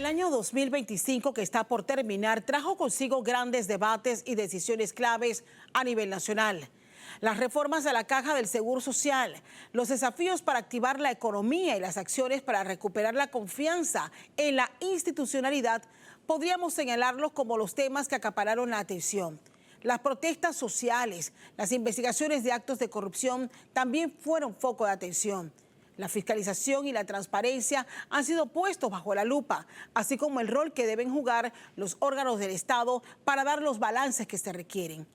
El año 2025 que está por terminar trajo consigo grandes debates y decisiones claves a nivel nacional. Las reformas a la Caja del Seguro Social, los desafíos para activar la economía y las acciones para recuperar la confianza en la institucionalidad, podríamos señalarlos como los temas que acapararon la atención. Las protestas sociales, las investigaciones de actos de corrupción también fueron foco de atención. La fiscalización y la transparencia han sido puestos bajo la lupa, así como el rol que deben jugar los órganos del Estado para dar los balances que se requieren.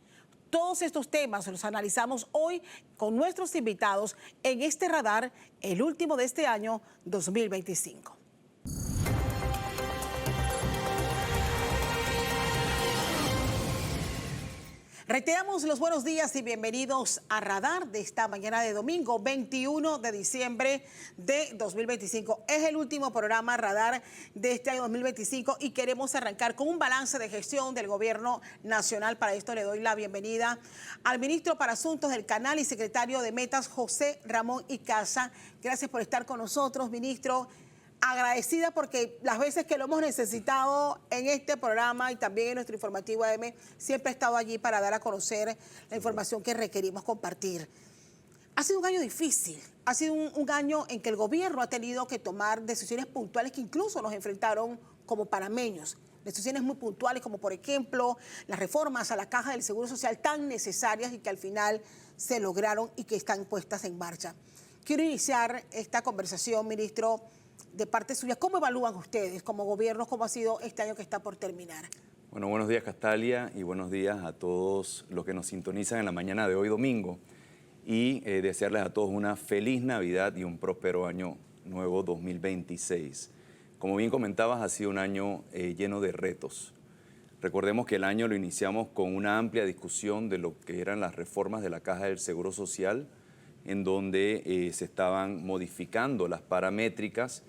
Todos estos temas los analizamos hoy con nuestros invitados en este radar, el último de este año 2025. Reiteramos los buenos días y bienvenidos a Radar de esta mañana de domingo, 21 de diciembre de 2025. Es el último programa Radar de este año 2025 y queremos arrancar con un balance de gestión del gobierno nacional. Para esto le doy la bienvenida al ministro para Asuntos del Canal y secretario de Metas, José Ramón Icaza. Gracias por estar con nosotros, ministro. Agradecida porque las veces que lo hemos necesitado en este programa y también en nuestro informativo AM, siempre ha estado allí para dar a conocer la información que requerimos compartir. Ha sido un año difícil, ha sido un año en que el gobierno ha tenido que tomar decisiones puntuales que incluso nos enfrentaron como panameños. Decisiones muy puntuales como, por ejemplo, las reformas a la Caja del Seguro Social tan necesarias y que al final se lograron y que están puestas en marcha. Quiero iniciar esta conversación, ministro, de parte suya. ¿Cómo evalúan ustedes como gobierno cómo ha sido este año que está por terminar? Bueno, buenos días, Castalia, y buenos días a todos los que nos sintonizan en la mañana de hoy domingo. Y desearles a todos una feliz Navidad y un próspero año nuevo 2026. Como bien comentabas, ha sido un año lleno de retos. Recordemos que el año lo iniciamos con una amplia discusión de lo que eran las reformas de la Caja del Seguro Social, en donde se estaban modificando las paramétricas.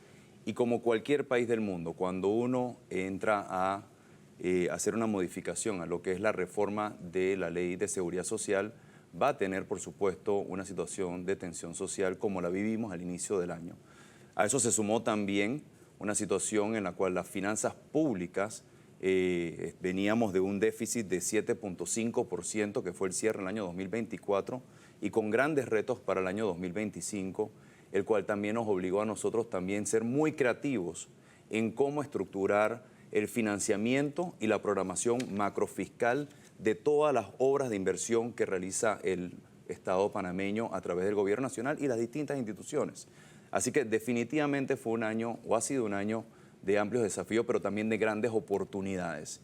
Y como cualquier país del mundo, cuando uno entra a hacer una modificación a lo que es la reforma de la Ley de Seguridad Social, va a tener, por supuesto, una situación de tensión social como la vivimos al inicio del año. A eso se sumó también una situación en la cual las finanzas públicas veníamos de un déficit de 7.5%, que fue el cierre en el año 2024, y con grandes retos para el año 2025, el cual también nos obligó a nosotros también ser muy creativos en cómo estructurar el financiamiento y la programación macrofiscal de todas las obras de inversión que realiza el Estado panameño a través del Gobierno Nacional y las distintas instituciones. Así que definitivamente fue un año, o ha sido un año, de amplios desafíos, pero también de grandes oportunidades.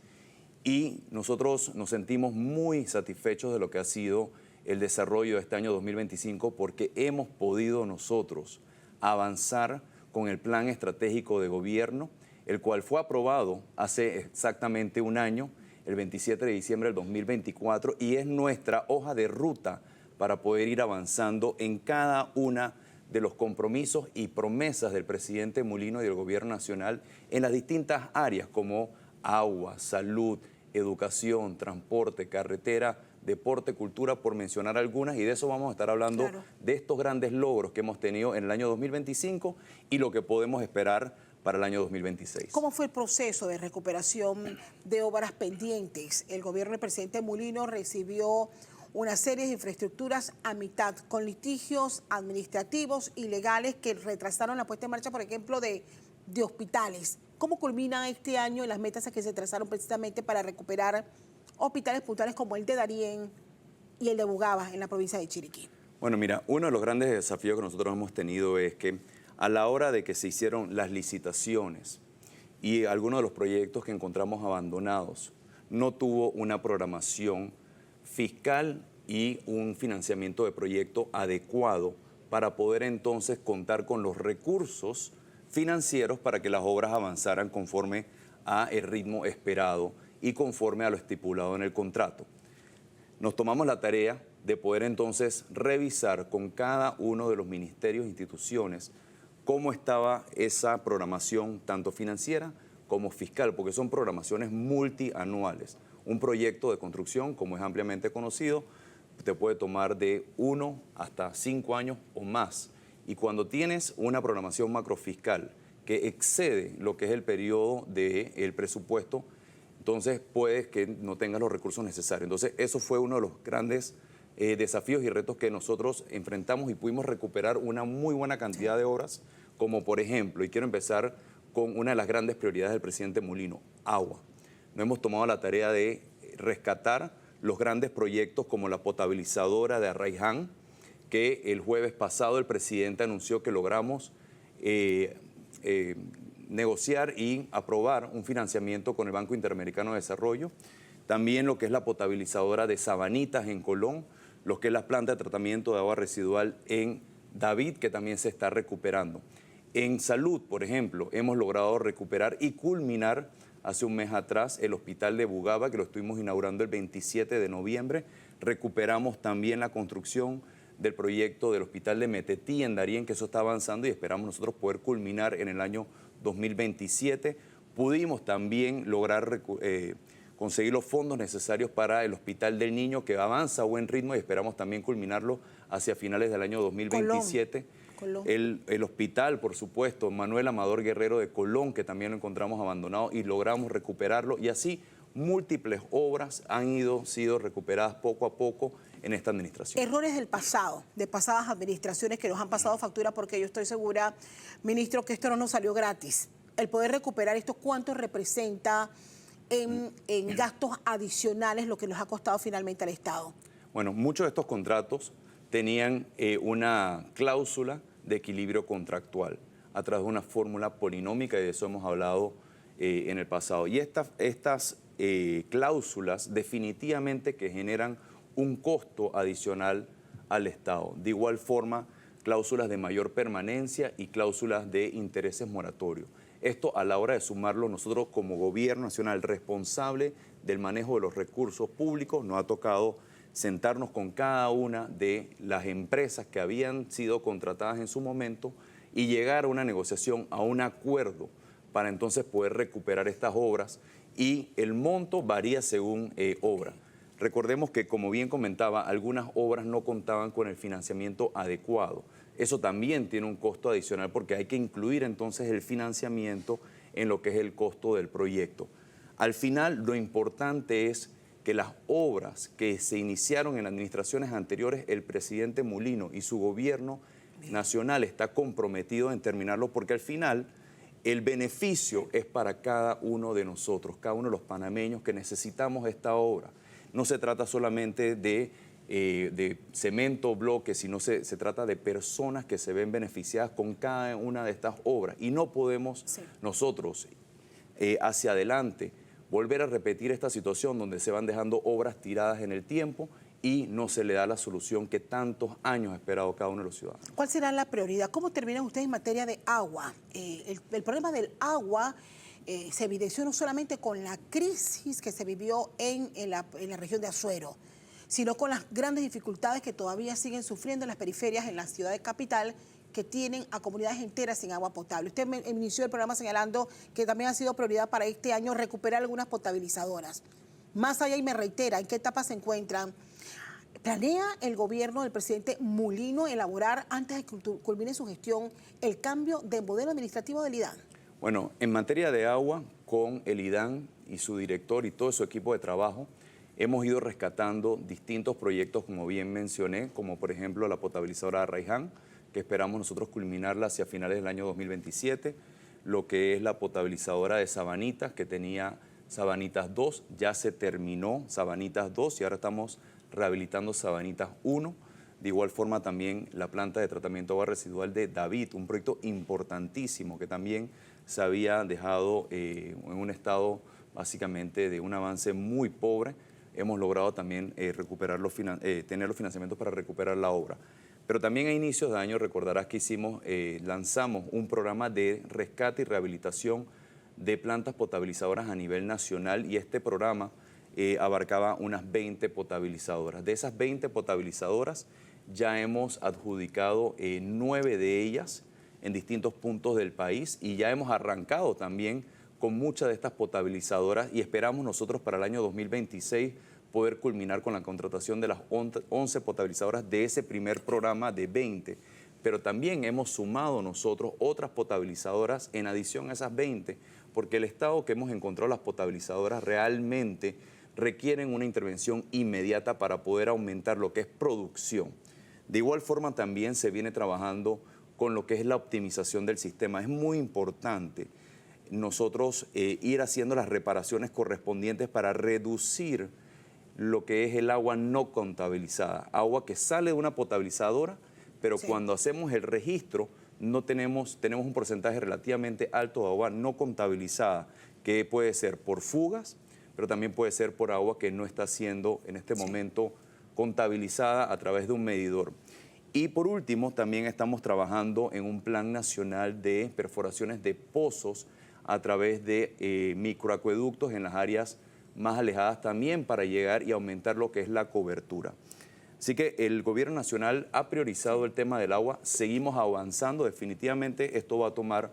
Y nosotros nos sentimos muy satisfechos de lo que ha sido el desarrollo de este año 2025 porque hemos podido nosotros avanzar con el plan estratégico de gobierno, el cual fue aprobado hace exactamente un año, el 27 de diciembre del 2024, y es nuestra hoja de ruta para poder ir avanzando en cada una de los compromisos y promesas del presidente Mulino y del Gobierno Nacional en las distintas áreas como agua, salud, educación, transporte, carretera, deporte, cultura, por mencionar algunas, y de eso vamos a estar hablando, claro, de estos grandes logros que hemos tenido en el año 2025 y lo que podemos esperar para el año 2026. ¿Cómo fue el proceso de recuperación de obras pendientes? El gobierno del presidente Mulino recibió una serie de infraestructuras a mitad, con litigios administrativos y legales que retrasaron la puesta en marcha, por ejemplo, de hospitales. ¿Cómo culmina este año las metas que se trazaron precisamente para recuperar hospitales puntuales como el de Darién y el de Bugaba en la provincia de Chiriquí? Bueno, mira, uno de los grandes desafíos que nosotros hemos tenido es que a la hora de que se hicieron las licitaciones y algunos de los proyectos que encontramos abandonados, no tuvo una programación fiscal y un financiamiento de proyecto adecuado para poder entonces contar con los recursos financieros para que las obras avanzaran conforme a el ritmo esperado y conforme a lo estipulado en el contrato. Nos tomamos la tarea de poder entonces revisar con cada uno de los ministerios e instituciones cómo estaba esa programación tanto financiera como fiscal, porque son programaciones multianuales. Un proyecto de construcción, como es ampliamente conocido, te puede tomar de 1 hasta 5 años o más. Y cuando tienes una programación macrofiscal que excede lo que es el periodo del presupuesto, entonces puede que no tengas los recursos necesarios. Entonces eso fue uno de los grandes desafíos y retos que nosotros enfrentamos y pudimos recuperar una muy buena cantidad de obras, como por ejemplo, y quiero empezar con una de las grandes prioridades del presidente Mulino, agua. Nos hemos tomado la tarea de rescatar los grandes proyectos como la potabilizadora de Arraiján, que el jueves pasado el presidente anunció que logramos negociar y aprobar un financiamiento con el Banco Interamericano de Desarrollo. También lo que es la potabilizadora de Sabanitas en Colón, lo que es la planta de tratamiento de agua residual en David, que también se está recuperando. En salud, por ejemplo, hemos logrado recuperar y culminar hace un mes atrás el hospital de Bugaba, que lo estuvimos inaugurando el 27 de noviembre. Recuperamos también la construcción del proyecto del hospital de Metetí en Darién, que eso está avanzando y esperamos nosotros poder culminar en el año 2027. Pudimos también lograr conseguir los fondos necesarios para el Hospital del Niño, que avanza a buen ritmo y esperamos también culminarlo hacia finales del año 2027. Colón. El hospital, por supuesto, Manuel Amador Guerrero de Colón, que también lo encontramos abandonado y logramos recuperarlo. Y así múltiples obras han sido recuperadas poco a poco en esta administración. Errores del pasado, de pasadas administraciones que nos han pasado factura, porque yo estoy segura, ministro, que esto no nos salió gratis. El poder recuperar esto, ¿cuánto representa en gastos adicionales lo que nos ha costado finalmente al Estado? Bueno, muchos de estos contratos tenían una cláusula de equilibrio contractual a través de una fórmula polinómica, y de eso hemos hablado en el pasado. Y estas cláusulas definitivamente que generan un costo adicional al Estado. De igual forma, cláusulas de mayor permanencia y cláusulas de intereses moratorios. Esto, a la hora de sumarlo, nosotros como gobierno nacional responsable del manejo de los recursos públicos, nos ha tocado sentarnos con cada una de las empresas que habían sido contratadas en su momento y llegar a una negociación, a un acuerdo, para entonces poder recuperar estas obras, y el monto varía según obra. Recordemos que, como bien comentaba, algunas obras no contaban con el financiamiento adecuado. Eso también tiene un costo adicional porque hay que incluir entonces el financiamiento en lo que es el costo del proyecto. Al final, lo importante es que las obras que se iniciaron en administraciones anteriores, el presidente Mulino y su gobierno nacional está comprometido en terminarlo, porque al final el beneficio es para cada uno de nosotros, cada uno de los panameños que necesitamos esta obra. No se trata solamente de cemento, bloques, sino se trata de personas que se ven beneficiadas con cada una de estas obras. Y no podemos nosotros hacia adelante volver a repetir esta situación donde se van dejando obras tiradas en el tiempo y no se le da la solución que tantos años ha esperado cada uno de los ciudadanos. ¿Cuál será la prioridad? ¿Cómo terminan ustedes en materia de agua? El problema del agua se evidenció no solamente con la crisis que se vivió en la región de Azuero, sino con las grandes dificultades que todavía siguen sufriendo en las periferias, en la ciudad de capital, que tienen a comunidades enteras sin agua potable. Usted inició el programa señalando que también ha sido prioridad para este año recuperar algunas potabilizadoras. Más allá, y me reitera, ¿en qué etapa se encuentran? ¿Planea el gobierno del presidente Mulino elaborar, antes de que culmine su gestión, el cambio de modelo administrativo del IDAN? Bueno, en materia de agua, con el IDAN y su director y todo su equipo de trabajo, hemos ido rescatando distintos proyectos, como bien mencioné, como por ejemplo la potabilizadora de Arraiján, que esperamos nosotros culminarla hacia finales del año 2027, lo que es la potabilizadora de Sabanitas, que tenía Sabanitas 2, ya se terminó Sabanitas 2 y ahora estamos rehabilitando Sabanitas 1. De igual forma también la planta de tratamiento de agua residual de David, un proyecto importantísimo que también se había dejado en un estado básicamente de un avance muy pobre. Hemos logrado también tener los financiamientos para recuperar la obra. Pero también a inicios de año recordarás que lanzamos un programa de rescate y rehabilitación de plantas potabilizadoras a nivel nacional, y este programa abarcaba unas 20 potabilizadoras. De esas 20 potabilizadoras ya hemos adjudicado 9 de ellas en distintos puntos del país, y ya hemos arrancado también con muchas de estas potabilizadoras, y esperamos nosotros para el año 2026 poder culminar con la contratación de las 11 potabilizadoras de ese primer programa de 20. pero también hemos sumado nosotros otras potabilizadoras en adición a esas 20, porque el estado que hemos encontrado las potabilizadoras realmente requieren una intervención inmediata para poder aumentar lo que es producción. De igual forma también se viene trabajando con lo que es la optimización del sistema. Es muy importante nosotros ir haciendo las reparaciones correspondientes para reducir lo que es el agua no contabilizada, agua que sale de una potabilizadora, pero cuando hacemos el registro tenemos un porcentaje relativamente alto de agua no contabilizada, que puede ser por fugas, pero también puede ser por agua que no está siendo en este momento contabilizada a través de un medidor. Y por último, también estamos trabajando en un plan nacional de perforaciones de pozos a través de microacueductos en las áreas más alejadas también para llegar y aumentar lo que es la cobertura. Así que el gobierno nacional ha priorizado el tema del agua, seguimos avanzando, definitivamente esto va a tomar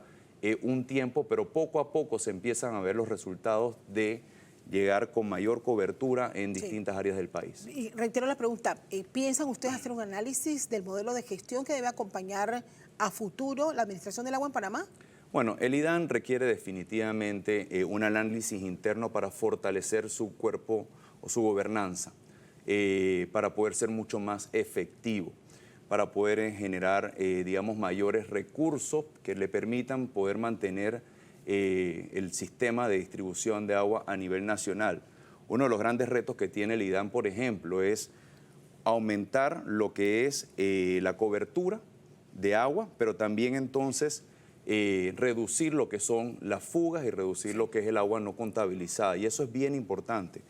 un tiempo, pero poco a poco se empiezan a ver los resultados de llegar con mayor cobertura en distintas áreas del país. Y reitero la pregunta, ¿piensan ustedes hacer un análisis del modelo de gestión que debe acompañar a futuro la administración del agua en Panamá? Bueno, el IDAN requiere definitivamente un análisis interno para fortalecer su cuerpo o su gobernanza, para poder ser mucho más efectivo, para poder generar, digamos, mayores recursos que le permitan poder mantener el sistema de distribución de agua a nivel nacional. Uno de los grandes retos que tiene el IDAN, por ejemplo, es aumentar lo que es la cobertura de agua, pero también entonces reducir lo que son las fugas y reducir lo que es el agua no contabilizada. Y eso es bien importante.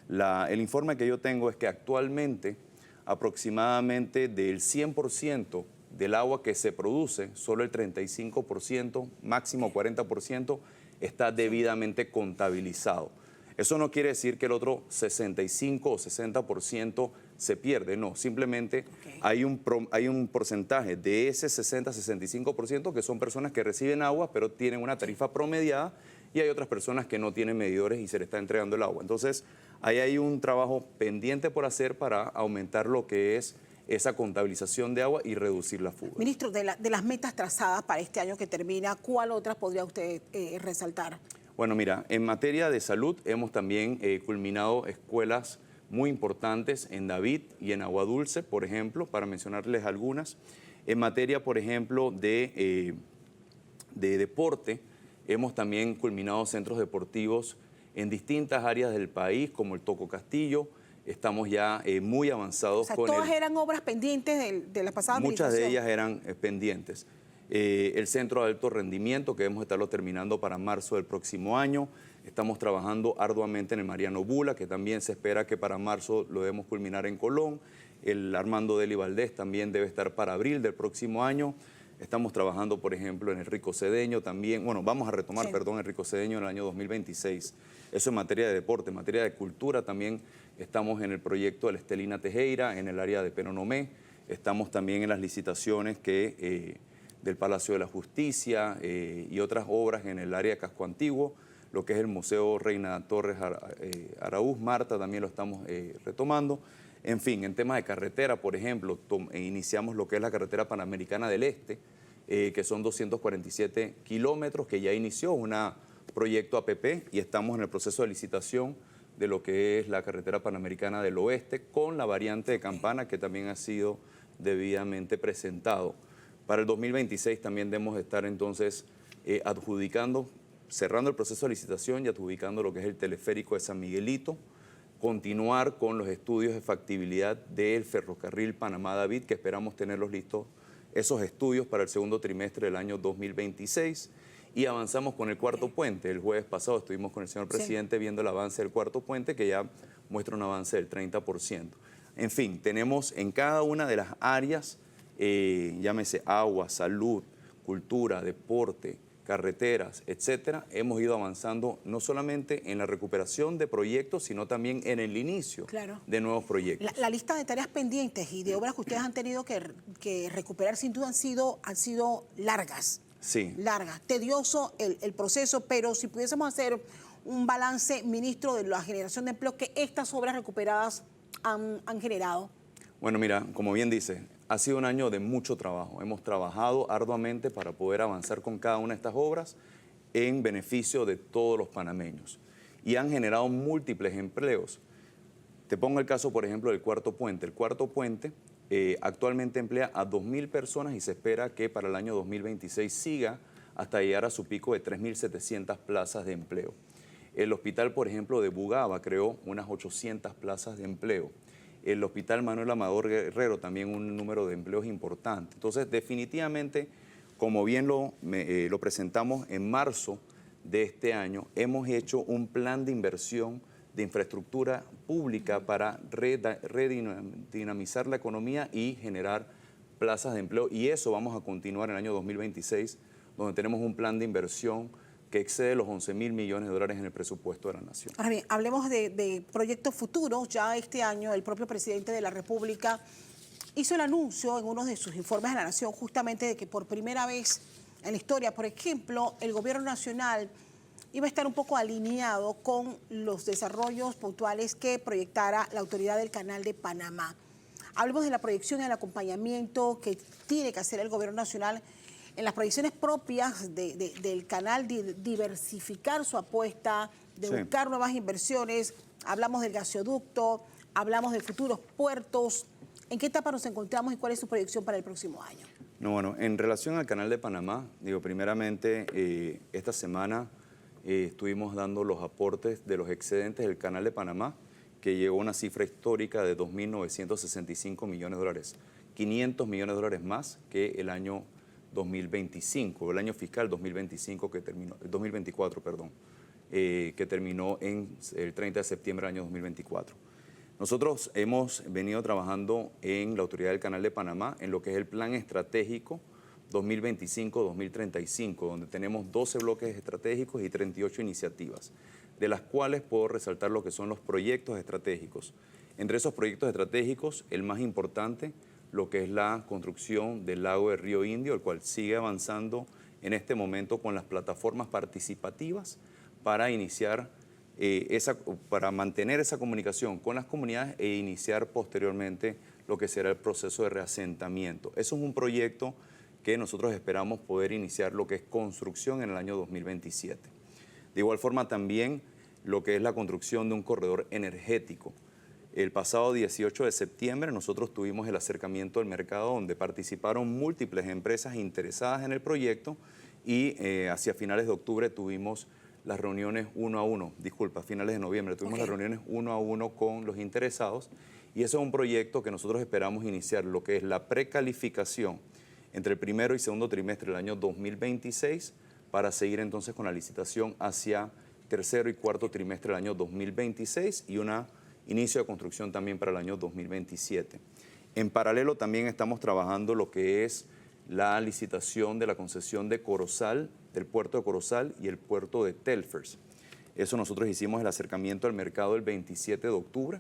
El informe que yo tengo es que actualmente aproximadamente del 100% del agua que se produce, solo el 35%, máximo 40%, está debidamente contabilizado. Eso no quiere decir que el otro 65 o 60% se pierde, no, simplemente hay un porcentaje de ese 60-65% que son personas que reciben agua pero tienen una tarifa promediada y hay otras personas que no tienen medidores y se les está entregando el agua. Entonces, ahí hay un trabajo pendiente por hacer para aumentar lo que es esa contabilización de agua y reducir la fuga. Ministro, de las metas trazadas para este año que termina, ¿cuál otras podría usted resaltar? Bueno, mira, en materia de salud hemos también culminado escuelas muy importantes en David y en Agua Dulce, por ejemplo, para mencionarles algunas. En materia, por ejemplo, de deporte, hemos también culminado centros deportivos en distintas áreas del país, como el Toco Castillo. Estamos ya muy avanzados. O sea, todas eran obras pendientes de la pasada administración. Muchas de ellas eran pendientes. El centro de alto rendimiento, que debemos estarlo terminando para marzo del próximo año. Estamos trabajando arduamente en el Mariano Bula, que también se espera que para marzo lo debemos culminar en Colón. El Armando Deli Valdés también debe estar para abril del próximo año. Estamos trabajando, por ejemplo, en el Rico Cedeño también. Bueno, vamos a retomar, el Rico Cedeño en el año 2026. Eso en materia de deporte. En materia de cultura también estamos en el proyecto de la Estelina Tejera, en el área de Penonomé. Estamos también en las licitaciones del Palacio de la Justicia y otras obras en el área de Casco Antiguo, lo que es el Museo Reina Torres Araúz, Marta, también lo estamos retomando. En fin, en temas de carretera, por ejemplo, iniciamos lo que es la carretera Panamericana del Este, que son 247 kilómetros, que ya inició un proyecto APP y estamos en el proceso de licitación de lo que es la carretera Panamericana del Oeste, con la variante de Campana, que también ha sido debidamente presentado. Para el 2026 también debemos estar entonces cerrando el proceso de licitación y adjudicando lo que es el teleférico de San Miguelito, continuar con los estudios de factibilidad del ferrocarril Panamá-David, que esperamos tenerlos listos, esos estudios para el segundo trimestre del año 2026, y avanzamos con el cuarto puente. El jueves pasado estuvimos con el señor presidente viendo el avance del cuarto puente, que ya muestra un avance del 30%. En fin, tenemos en cada una de las áreas, llámese agua, salud, cultura, deporte, carreteras, etcétera, hemos ido avanzando no solamente en la recuperación de proyectos, sino también en el inicio de nuevos proyectos. La lista de tareas pendientes y de obras que ustedes han tenido que recuperar sin duda han sido largas. Sí. Largas. Tedioso el proceso, pero si pudiésemos hacer un balance, ministro, de la generación de empleo que estas obras recuperadas han generado. Bueno, mira, como bien dice, ha sido un año de mucho trabajo. Hemos trabajado arduamente para poder avanzar con cada una de estas obras en beneficio de todos los panameños y han generado múltiples empleos. Te pongo el caso, por ejemplo, del Cuarto Puente. El Cuarto Puente actualmente emplea a 2.000 personas y se espera que para el año 2026 siga hasta llegar a su pico de 3.700 plazas de empleo. El hospital, por ejemplo, de Bugaba creó unas 800 plazas de empleo. El Hospital Manuel Amador Guerrero también un número de empleos importante. Entonces, definitivamente, como bien lo presentamos en marzo de este año, hemos hecho un plan de inversión de infraestructura pública para redinamizar la economía y generar plazas de empleo. Y eso vamos a continuar en el año 2026, donde tenemos un plan de inversión que excede los 11.000 millones de dólares en el presupuesto de la Nación. Ahora bien, hablemos de proyectos futuros. Ya este año el propio presidente de la República hizo el anuncio en uno de sus informes a la Nación justamente de que por primera vez en la historia, por ejemplo, el gobierno nacional iba a estar un poco alineado con los desarrollos puntuales que proyectara la autoridad del Canal de Panamá. Hablemos de la proyección y el acompañamiento que tiene que hacer el gobierno nacional en las proyecciones propias del canal, de diversificar su apuesta, de buscar nuevas inversiones. Hablamos del gasoducto, hablamos de futuros puertos. ¿En qué etapa nos encontramos y cuál es su proyección para el próximo año? No, bueno, en relación al Canal de Panamá, primeramente esta semana estuvimos dando los aportes de los excedentes del Canal de Panamá, que llegó a una cifra histórica de 2.965 millones de dólares, 500 millones de dólares más que el año 2025, el año fiscal 2025 que terminó, 2024, perdón, que terminó en el 30 de septiembre del año 2024. Nosotros hemos venido trabajando en la Autoridad del Canal de Panamá en lo que es el Plan Estratégico 2025-2035, donde tenemos 12 bloques estratégicos y 38 iniciativas, de las cuales puedo resaltar lo que son los proyectos estratégicos. Entre esos proyectos estratégicos, el más importante, lo que es la construcción del lago de Río Indio, el cual sigue avanzando en este momento con las plataformas participativas para iniciar para mantener esa comunicación con las comunidades e iniciar posteriormente lo que será el proceso de reasentamiento. Eso es un proyecto que nosotros esperamos poder iniciar lo que es construcción en el año 2027. De igual forma también lo que es la construcción de un corredor energético. El pasado 18 de septiembre nosotros tuvimos el acercamiento al mercado donde participaron múltiples empresas interesadas en el proyecto y hacia finales de octubre tuvimos las reuniones finales de noviembre tuvimos las reuniones uno a uno con los interesados y eso es un proyecto que nosotros esperamos iniciar lo que es la precalificación entre el primero y segundo trimestre del año 2026 para seguir entonces con la licitación hacia tercero y cuarto trimestre del año 2026 y un inicio de construcción también para el año 2027. En paralelo también estamos trabajando lo que es la licitación de la concesión de Corozal, del puerto de Corozal y el puerto de Telfers. Eso nosotros hicimos el acercamiento al mercado el 27 de octubre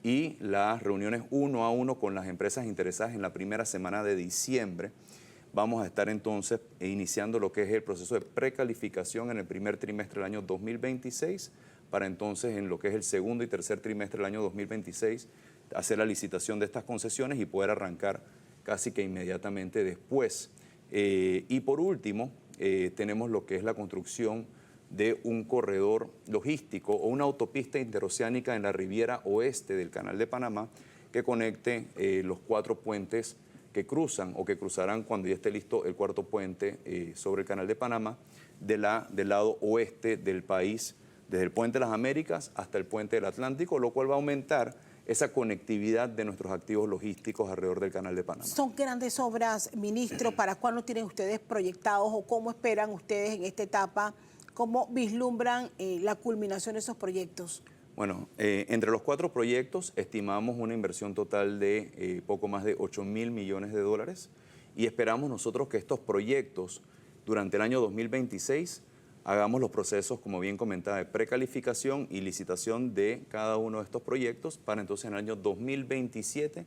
y las reuniones uno a uno con las empresas interesadas en la primera semana de diciembre. Vamos a estar entonces iniciando lo que es el proceso de precalificación en el primer trimestre del año 2026 para entonces en lo que es el segundo y tercer trimestre del año 2026 hacer la licitación de estas concesiones y poder arrancar casi que inmediatamente después. Y por último, tenemos lo que es la construcción de un corredor logístico o una autopista interoceánica en la Riviera Oeste del Canal de Panamá que conecte los 4 puentes que cruzan o que cruzarán cuando ya esté listo el cuarto puente sobre el Canal de Panamá del lado oeste del país, desde el Puente de las Américas hasta el Puente del Atlántico, lo cual va a aumentar esa conectividad de nuestros activos logísticos alrededor del Canal de Panamá. ¿Son grandes obras, ministro? ¿Para cuándo tienen ustedes proyectados o cómo esperan ustedes en esta etapa? ¿Cómo vislumbran la culminación de esos proyectos? Bueno, entre los 4 proyectos estimamos una inversión total de poco más de 8.000 millones de dólares y esperamos nosotros que estos proyectos durante el año 2026 hagamos los procesos, como bien comentaba, de precalificación y licitación de cada uno de estos proyectos para entonces en el año 2027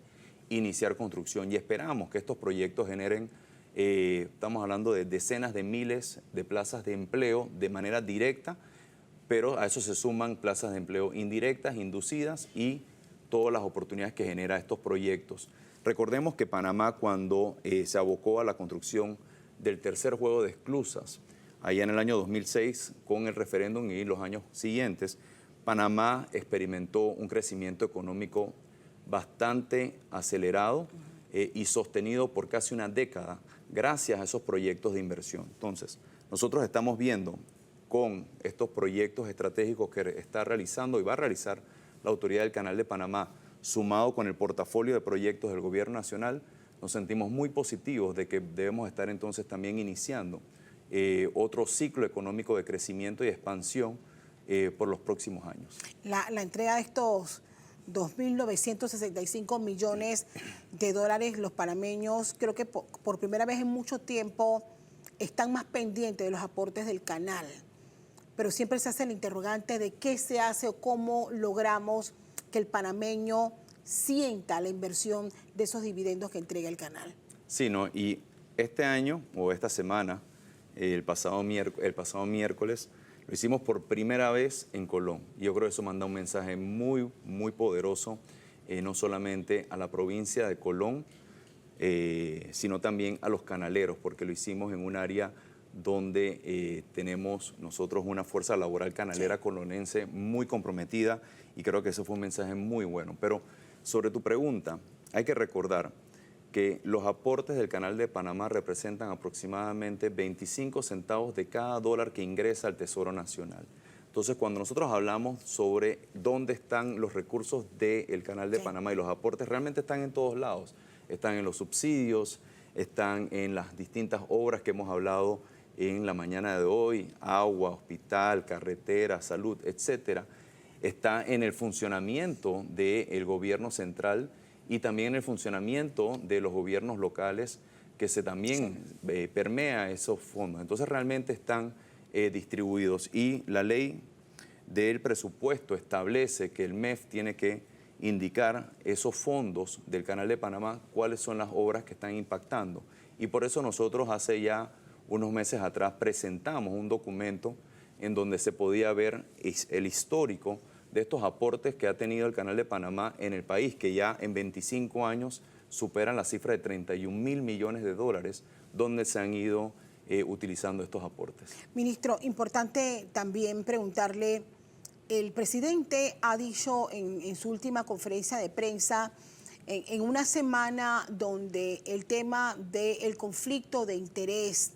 iniciar construcción. Y esperamos que estos proyectos generen, estamos hablando de decenas de miles de plazas de empleo de manera directa, pero a eso se suman plazas de empleo indirectas, inducidas y todas las oportunidades que genera estos proyectos. Recordemos que Panamá, cuando se abocó a la construcción del tercer juego de esclusas, allá en el año 2006, con el referéndum y los años siguientes, Panamá experimentó un crecimiento económico bastante acelerado y sostenido por casi una década gracias a esos proyectos de inversión. Entonces, nosotros estamos viendo con estos proyectos estratégicos que está realizando y va a realizar la Autoridad del Canal de Panamá, sumado con el portafolio de proyectos del Gobierno Nacional, nos sentimos muy positivos de que debemos estar entonces también iniciando otro ciclo económico de crecimiento y expansión por los próximos años. La entrega de estos 2.965 millones de dólares, los panameños, creo que por primera vez en mucho tiempo están más pendientes de los aportes del canal, pero siempre se hace el interrogante de qué se hace o cómo logramos que el panameño sienta la inversión de esos dividendos que entrega el canal. Sí, ¿no? Y este año o esta semana, el pasado miércoles, lo hicimos por primera vez en Colón. Y yo creo que eso manda un mensaje muy, muy poderoso, no solamente a la provincia de Colón, sino también a los canaleros, porque lo hicimos en un área donde tenemos nosotros una fuerza laboral canalera colonense muy comprometida, y creo que eso fue un mensaje muy bueno. Pero sobre tu pregunta, hay que recordar que los aportes del Canal de Panamá representan aproximadamente 25 centavos de cada dólar que ingresa al Tesoro Nacional. Entonces, cuando nosotros hablamos sobre dónde están los recursos del Canal de Panamá y los aportes, realmente están en todos lados. Están en los subsidios, están en las distintas obras que hemos hablado en la mañana de hoy, agua, hospital, carretera, salud, etcétera. Está en el funcionamiento del gobierno central y también en el funcionamiento de los gobiernos locales, que se también permea esos fondos. Entonces realmente están distribuidos, y la ley del presupuesto establece que el MEF tiene que indicar esos fondos del Canal de Panamá, cuáles son las obras que están impactando. Y por eso nosotros hace ya unos meses atrás presentamos un documento en donde se podía ver el histórico de estos aportes que ha tenido el Canal de Panamá en el país, que ya en 25 años superan la cifra de 31.000 millones de dólares, donde se han ido utilizando estos aportes. Ministro, importante también preguntarle, el presidente ha dicho en su última conferencia de prensa, en una semana donde el tema del conflicto de interés,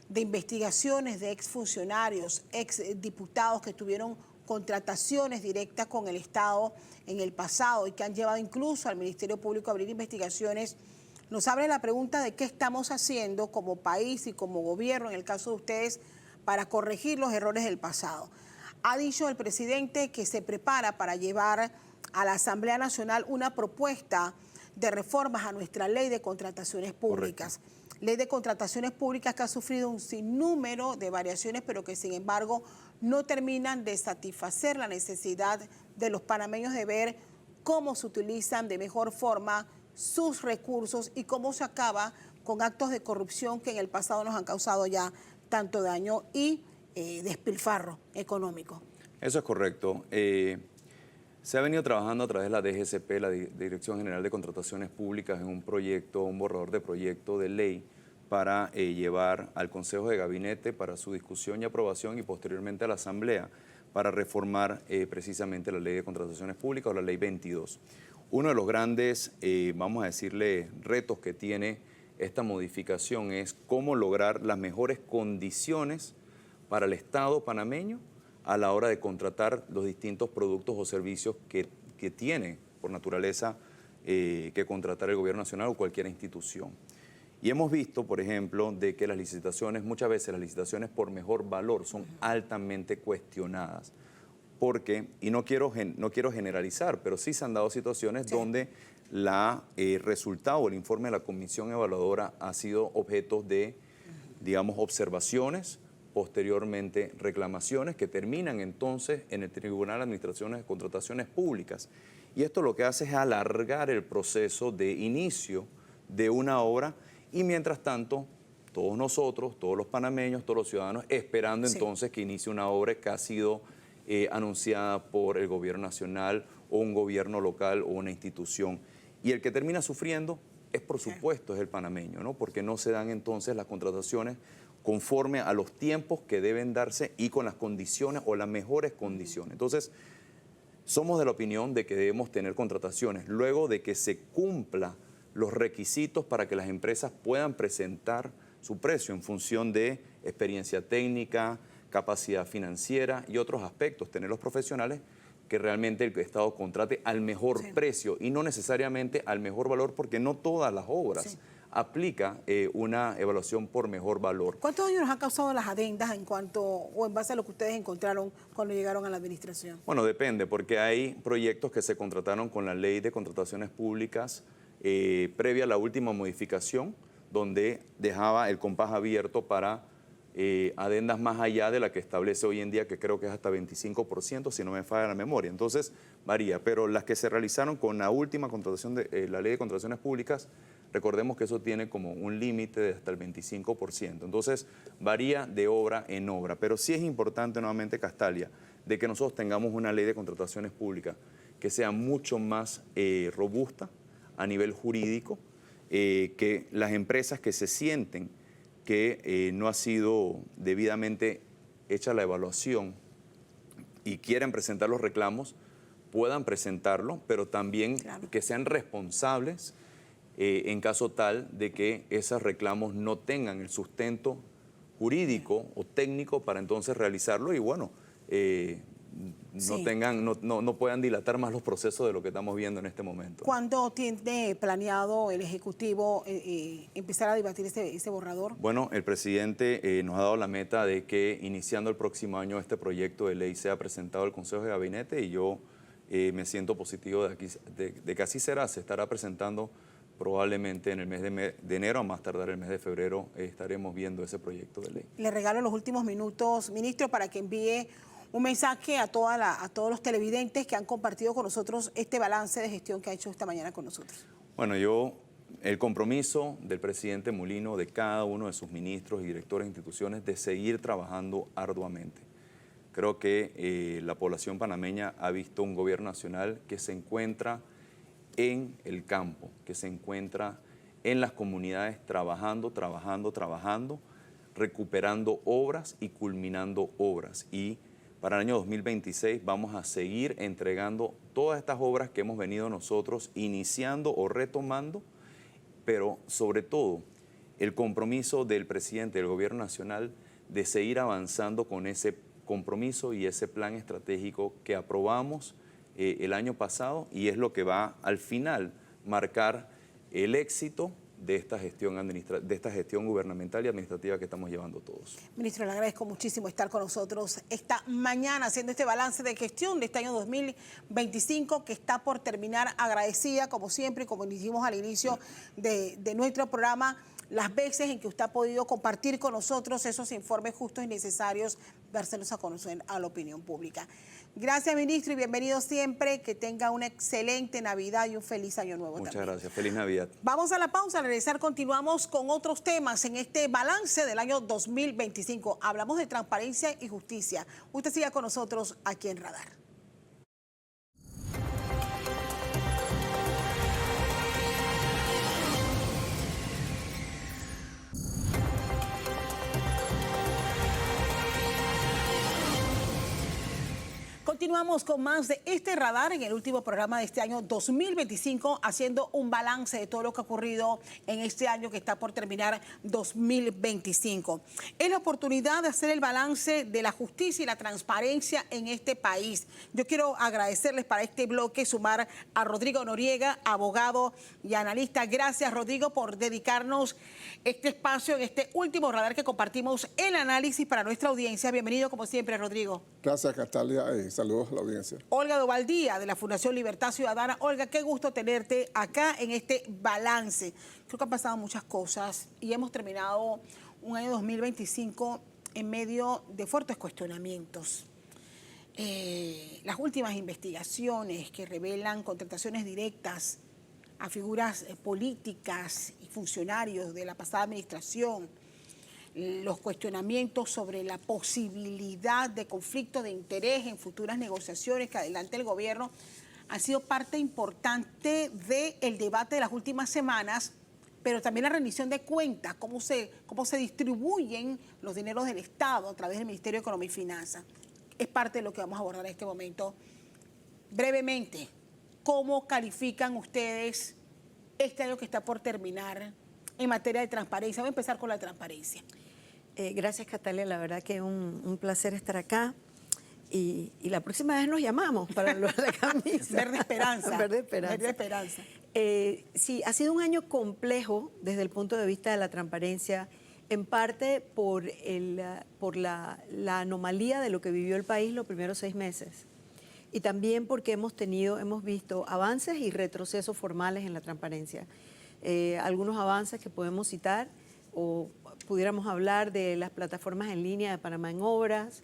de investigaciones de exfuncionarios, exdiputados que tuvieron contrataciones directas con el Estado en el pasado y que han llevado incluso al Ministerio Público a abrir investigaciones, nos abre la pregunta de qué estamos haciendo como país y como gobierno, en el caso de ustedes, para corregir los errores del pasado. Ha dicho el presidente que se prepara para llevar a la Asamblea Nacional una propuesta de reformas a nuestra ley de contrataciones públicas. Correcto. Ley de contrataciones públicas que ha sufrido un sinnúmero de variaciones, pero que sin embargo no terminan de satisfacer la necesidad de los panameños de ver cómo se utilizan de mejor forma sus recursos y cómo se acaba con actos de corrupción que en el pasado nos han causado ya tanto daño y despilfarro económico. Eso es correcto. Se ha venido trabajando a través de la DGCP, la Dirección General de Contrataciones Públicas, en un proyecto, un borrador de proyecto de ley para llevar al Consejo de Gabinete para su discusión y aprobación, y posteriormente a la Asamblea para reformar precisamente la Ley de Contrataciones Públicas, o la Ley 22. Uno de los grandes, vamos a decirle, retos que tiene esta modificación es cómo lograr las mejores condiciones para el Estado panameño a la hora de contratar los distintos productos o servicios que tiene por naturaleza que contratar el Gobierno Nacional o cualquier institución. Y hemos visto, por ejemplo, de que las licitaciones, muchas veces las licitaciones por mejor valor son altamente cuestionadas. Porque, y no quiero generalizar, pero sí se han dado situaciones donde el resultado o el informe de la Comisión Evaluadora ha sido objeto de, digamos, observaciones, posteriormente reclamaciones, que terminan entonces en el Tribunal de Administraciones de Contrataciones Públicas. Y esto lo que hace es alargar el proceso de inicio de una obra, y mientras tanto, todos nosotros, todos los panameños, todos los ciudadanos, esperando entonces que inicie una obra que ha sido anunciada por el Gobierno Nacional o un gobierno local o una institución. Y el que termina sufriendo es por supuesto es el panameño, ¿no? Porque no se dan entonces las contrataciones conforme a los tiempos que deben darse y con las condiciones o las mejores condiciones. Entonces, somos de la opinión de que debemos tener contrataciones luego de que se cumpla los requisitos para que las empresas puedan presentar su precio en función de experiencia técnica, capacidad financiera y otros aspectos, tener los profesionales que realmente el Estado contrate al mejor precio y no necesariamente al mejor valor, porque no todas las obras aplica una evaluación por mejor valor. ¿Cuántos años nos han causado las adendas en cuanto o en base a lo que ustedes encontraron cuando llegaron a la administración? Bueno, depende, porque hay proyectos que se contrataron con la Ley de Contrataciones Públicas previa a la última modificación, donde dejaba el compás abierto para adendas más allá de la que establece hoy en día, que creo que es hasta 25%, si no me falla la memoria. Entonces, varía. Pero las que se realizaron con la última contratación de la Ley de Contrataciones Públicas, recordemos que eso tiene como un límite de hasta el 25%. Entonces, varía de obra en obra. Pero sí es importante, nuevamente, Castalia, de que nosotros tengamos una ley de contrataciones públicas que sea mucho más robusta a nivel jurídico, que las empresas que se sienten que no ha sido debidamente hecha la evaluación y quieren presentar los reclamos, puedan presentarlo, pero también que sean responsables en caso tal de que esos reclamos no tengan el sustento jurídico o técnico para entonces realizarlo y bueno, no puedan dilatar más los procesos de lo que estamos viendo en este momento. ¿Cuándo tiene planeado el Ejecutivo empezar a debatir ese borrador? Bueno, el presidente nos ha dado la meta de que iniciando el próximo año este proyecto de ley sea presentado al Consejo de Gabinete y yo me siento positivo de que así será. Se estará presentando probablemente en el mes de enero, a más tardar el mes de febrero, estaremos viendo ese proyecto de ley. Le regalo los últimos minutos, ministro, para que envíe un mensaje a todos los televidentes que han compartido con nosotros este balance de gestión que ha hecho esta mañana con nosotros. Bueno, el compromiso del presidente Mulino, de cada uno de sus ministros y directores de instituciones, de seguir trabajando arduamente. Creo que la población panameña ha visto un gobierno nacional que se encuentra en el campo, que se encuentra en las comunidades trabajando, recuperando obras y culminando obras. Y para el año 2026 vamos a seguir entregando todas estas obras que hemos venido nosotros iniciando o retomando, pero sobre todo el compromiso del presidente del Gobierno Nacional de seguir avanzando con ese compromiso y ese plan estratégico que aprobamos el año pasado y es lo que va al final marcar el éxito de esta gestión gubernamental y administrativa que estamos llevando todos. Ministro, le agradezco muchísimo estar con nosotros esta mañana haciendo este balance de gestión de este año 2025 que está por terminar. Agradecida, como siempre, y como dijimos al inicio de nuestro programa, las veces en que usted ha podido compartir con nosotros esos informes justos y necesarios, dárselos a conocer a la opinión pública. Gracias, ministro, y bienvenido siempre. Que tenga una excelente Navidad y un feliz año nuevo. Muchas gracias. Feliz Navidad. Vamos a la pausa. Al regresar continuamos con otros temas en este balance del año 2025. Hablamos de transparencia y justicia. Usted siga con nosotros aquí en Radar. Continuamos con más de este radar en el último programa de este año 2025, haciendo un balance de todo lo que ha ocurrido en este año que está por terminar 2025. Es la oportunidad de hacer el balance de la justicia y la transparencia en este país. Yo quiero agradecerles para este bloque, sumar a Rodrigo Noriega, abogado y analista. Gracias, Rodrigo, por dedicarnos este espacio en este último radar que compartimos el análisis para nuestra audiencia. Bienvenido, como siempre, Rodrigo. Gracias, Castalia. Saludos a la audiencia. Olga Dovaldía, de la Fundación Libertad Ciudadana. Olga, qué gusto tenerte acá en este balance. Creo que han pasado muchas cosas y hemos terminado un año 2025 en medio de fuertes cuestionamientos. Las últimas investigaciones que revelan contrataciones directas a figuras políticas y funcionarios de la pasada administración, los cuestionamientos sobre la posibilidad de conflicto de interés en futuras negociaciones que adelante el gobierno han sido parte importante del debate de las últimas semanas pero también la rendición de cuentas, cómo se distribuyen los dineros del Estado a través del Ministerio de Economía y Finanzas. Es parte de lo que vamos a abordar en este momento. Brevemente, ¿cómo califican ustedes este año que está por terminar en materia de transparencia? Voy a empezar con la transparencia. Gracias, Catalina. La verdad que un placer estar acá. Y la próxima vez nos llamamos para lo de la camisa. Verde esperanza. Verde esperanza. Verde esperanza. Sí, ha sido un año complejo desde el punto de vista de la transparencia, en parte por la anomalía de lo que vivió el país los primeros 6 meses. Y también porque hemos visto avances y retrocesos formales en la transparencia. Algunos avances que podemos citar, o pudiéramos hablar de las plataformas en línea de Panamá en Obras,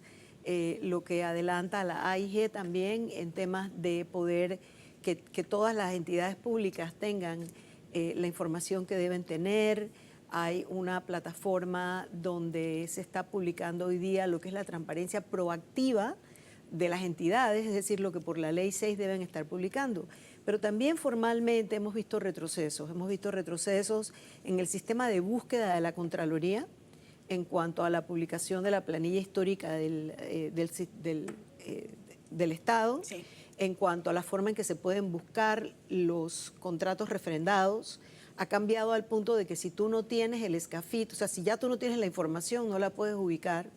lo que adelanta la AIG también en temas de poder que todas las entidades públicas tengan la información que deben tener. Hay una plataforma donde se está publicando hoy día lo que es la transparencia proactiva de las entidades, es decir, lo que por la Ley 6 deben estar publicando. Pero también formalmente hemos visto retrocesos en el sistema de búsqueda de la Contraloría en cuanto a la publicación de la planilla histórica del Estado, Sí. en cuanto a la forma en que se pueden buscar los contratos refrendados. Ha cambiado al punto de que si tú no tienes el escafito, o sea, si ya tú no tienes la información, no la puedes ubicar.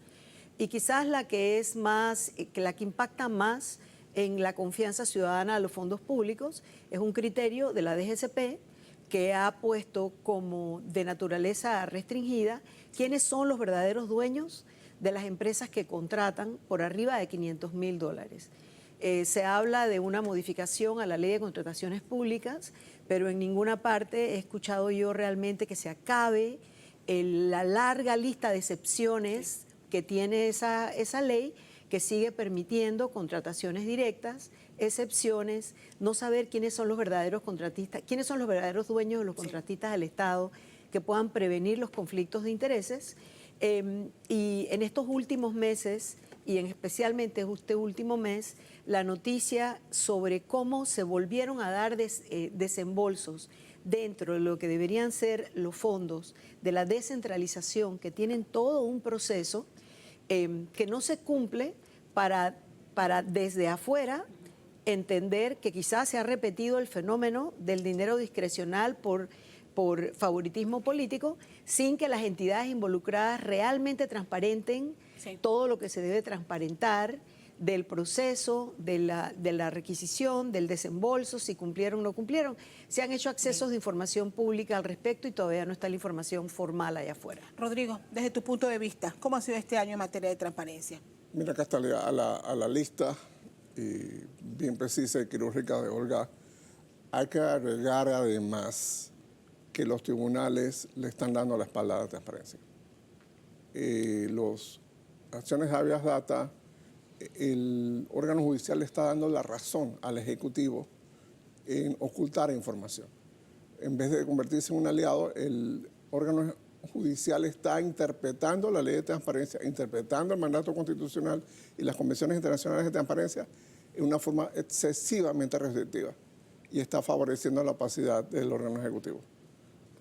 Y quizás la que es más, la que impacta más en la confianza ciudadana a los fondos públicos es un criterio de la DGCP que ha puesto como de naturaleza restringida quiénes son los verdaderos dueños de las empresas que contratan por arriba de $500,000. Se habla de una modificación a la Ley de Contrataciones Públicas, pero en ninguna parte he escuchado yo realmente que se acabe la larga lista de excepciones que tiene esa ley, que sigue permitiendo contrataciones directas, excepciones, no saber quiénes son los verdaderos contratistas, quiénes son los verdaderos dueños de los contratistas del Estado, que puedan prevenir los conflictos de intereses. Y en estos últimos meses, y especialmente este último mes, la noticia sobre cómo se volvieron a dar desembolsos dentro de lo que deberían ser los fondos de la descentralización, que tienen todo un proceso que no se cumple para desde afuera entender que quizás se ha repetido el fenómeno del dinero discrecional por favoritismo político, sin que las entidades involucradas realmente transparenten todo lo que se debe transparentar del proceso, de la requisición, del desembolso, si cumplieron o no cumplieron. Se han hecho accesos de información pública al respecto y todavía no está la información formal allá afuera. Rodrigo, desde tu punto de vista, ¿cómo ha sido este año en materia de transparencia? Mira, Castalia, a la lista bien precisa y quirúrgica de Olga, hay que agregar además que los tribunales le están dando la espalda a la transparencia. Las acciones de habeas data, el órgano judicial le está dando la razón al Ejecutivo en ocultar información. En vez de convertirse en un aliado, el órgano judicial está interpretando la ley de transparencia, interpretando el mandato constitucional y las convenciones internacionales de transparencia en una forma excesivamente restrictiva y está favoreciendo la opacidad del órgano ejecutivo.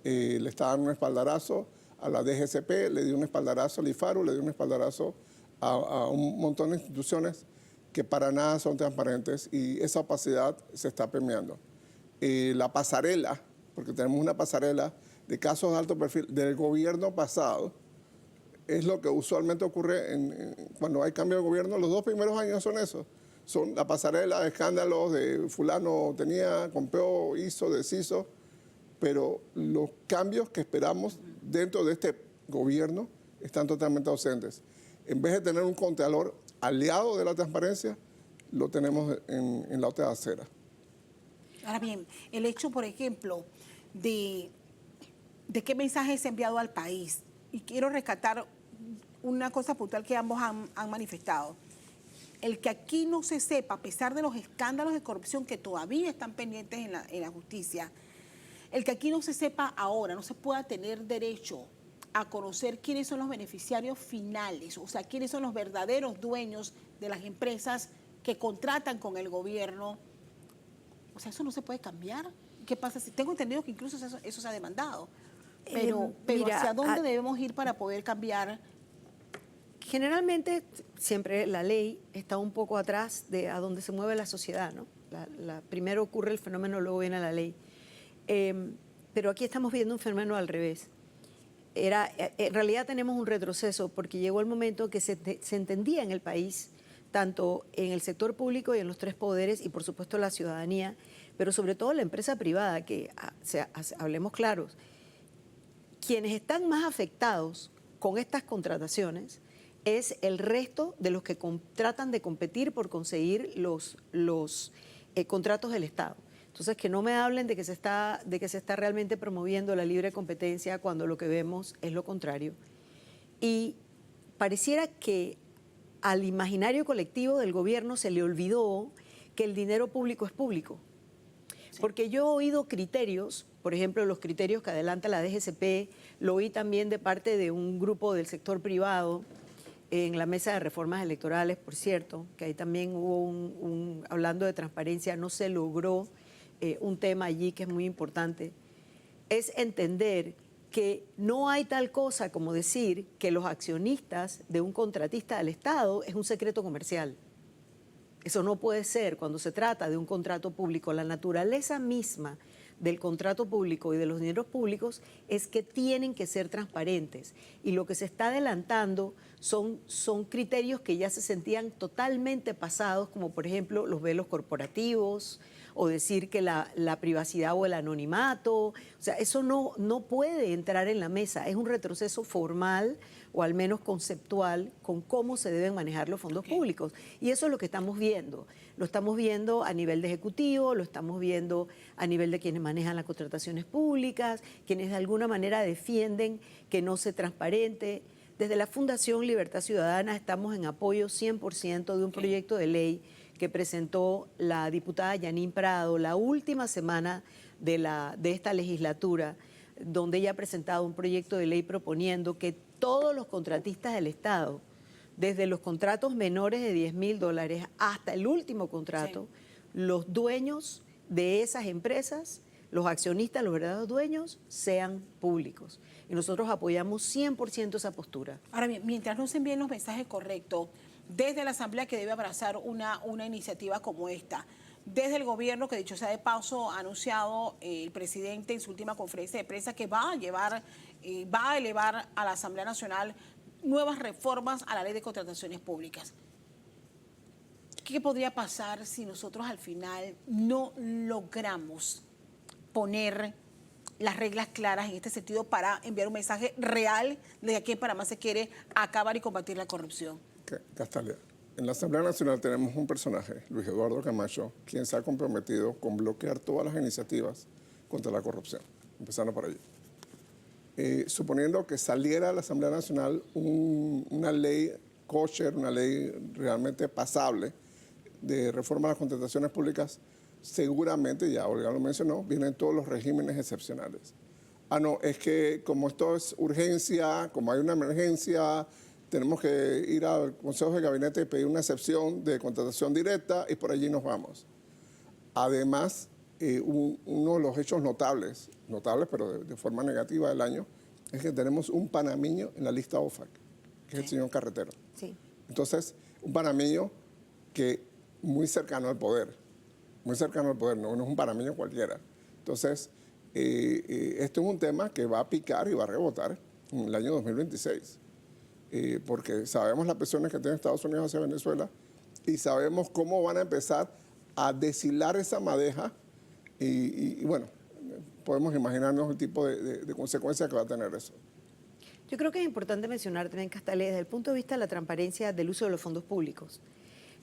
Le está dando un espaldarazo a la DGCP, le dio un espaldarazo al IFARU, le dio un espaldarazo a un montón de instituciones que para nada son transparentes y esa opacidad se está premiando. La pasarela, porque tenemos una pasarela de casos de alto perfil del gobierno pasado, es lo que usualmente ocurre cuando hay cambio de gobierno. Los 2 primeros años son eso. Son la pasarela de escándalos de fulano tenía, compró, hizo, deshizo, pero los cambios que esperamos dentro de este gobierno están totalmente ausentes. En vez de tener un contralor aliado de la transparencia, lo tenemos en la otra acera. Ahora bien, el hecho, por ejemplo, de qué mensaje se ha enviado al país, y quiero rescatar una cosa puntual que ambos han manifestado. El que aquí no se sepa, a pesar de los escándalos de corrupción que todavía están pendientes en la justicia, el que aquí no se sepa ahora, no se pueda tener derecho a conocer quiénes son los beneficiarios finales, o sea, quiénes son los verdaderos dueños de las empresas que contratan con el gobierno. O sea, eso no se puede cambiar. ¿Qué pasa? Si tengo entendido que incluso eso se ha demandado. Pero Mira, ¿hacia dónde debemos ir para poder cambiar? generalmente siempre la ley está un poco atrás de a donde se mueve la sociedad, ¿no? Primero ocurre el fenómeno, luego viene la ley. Pero aquí estamos viendo un fenómeno al revés. En realidad tenemos un retroceso porque llegó el momento que se entendía en el país, tanto en el sector público y en los tres poderes, y por supuesto la ciudadanía, pero sobre todo la empresa privada, que hablemos claros, quienes están más afectados con estas contrataciones es el resto de los que tratan de competir por conseguir los contratos del Estado. Entonces, que no me hablen de que se está realmente promoviendo la libre competencia cuando lo que vemos es lo contrario. Y pareciera que al imaginario colectivo del gobierno se le olvidó que el dinero público es público. Porque yo he oído criterios, por ejemplo, los criterios que adelanta la DGCP, lo oí también de parte de un grupo del sector privado, en la mesa de reformas electorales, por cierto, que ahí también hubo hablando de transparencia, no se logró un tema allí que es muy importante, es entender que no hay tal cosa como decir que los accionistas de un contratista del Estado es un secreto comercial. Eso no puede ser cuando se trata de un contrato público. La naturaleza misma del contrato público y de los dineros públicos es que tienen que ser transparentes. Y lo que se está adelantando son criterios que ya se sentían totalmente pasados, como por ejemplo los velos corporativos, o decir que la privacidad o el anonimato. O sea, eso no puede entrar en la mesa. Es un retroceso formal o al menos conceptual con cómo se deben manejar los fondos públicos. Y eso es lo que estamos viendo. Lo estamos viendo a nivel de ejecutivo, lo estamos viendo a nivel de quienes manejan las contrataciones públicas, quienes de alguna manera defienden que no se transparente. Desde la Fundación Libertad Ciudadana estamos en apoyo 100% de un proyecto de ley que presentó la diputada Yanín Prado la última semana de esta legislatura, donde ella ha presentado un proyecto de ley proponiendo que todos los contratistas del Estado, desde los contratos menores de $10,000 hasta el último contrato, los dueños de esas empresas, los accionistas, los verdaderos dueños, sean públicos. Y nosotros apoyamos 100% esa postura. Ahora bien, mientras no se envíen los mensajes correctos, desde la Asamblea que debe abrazar una iniciativa como esta, desde el gobierno, que dicho sea de paso, ha anunciado el presidente en su última conferencia de prensa que va a elevar a la Asamblea Nacional nuevas reformas a la ley de contrataciones públicas. ¿Qué podría pasar si nosotros al final no logramos poner las reglas claras en este sentido para enviar un mensaje real de que aquí en Panamá se quiere acabar y combatir la corrupción? Castalia, en la Asamblea Nacional tenemos un personaje, Luis Eduardo Camacho, quien se ha comprometido con bloquear todas las iniciativas contra la corrupción, empezando por allí. Suponiendo que saliera a la Asamblea Nacional una ley kosher, una ley realmente pasable de reforma a las contrataciones públicas, seguramente, ya Olga lo mencionó, vienen todos los regímenes excepcionales. Ah, no, es que como esto es urgencia, como hay una emergencia, tenemos que ir al Consejo de Gabinete y pedir una excepción de contratación directa y por allí nos vamos. Además, uno de los hechos notables pero de forma negativa del año, es que tenemos un panameño en la lista OFAC, que es el señor Carretero. Sí. Entonces, un panameño que muy cercano al poder, no es un panameño cualquiera. Entonces, esto es un tema que va a picar y va a rebotar en el año 2026. Porque sabemos las presiones que tiene Estados Unidos hacia Venezuela y sabemos cómo van a empezar a deshilar esa madeja y bueno, podemos imaginarnos el tipo de consecuencias que va a tener eso. Yo creo que es importante mencionar también, Castalia, desde el punto de vista de la transparencia del uso de los fondos públicos,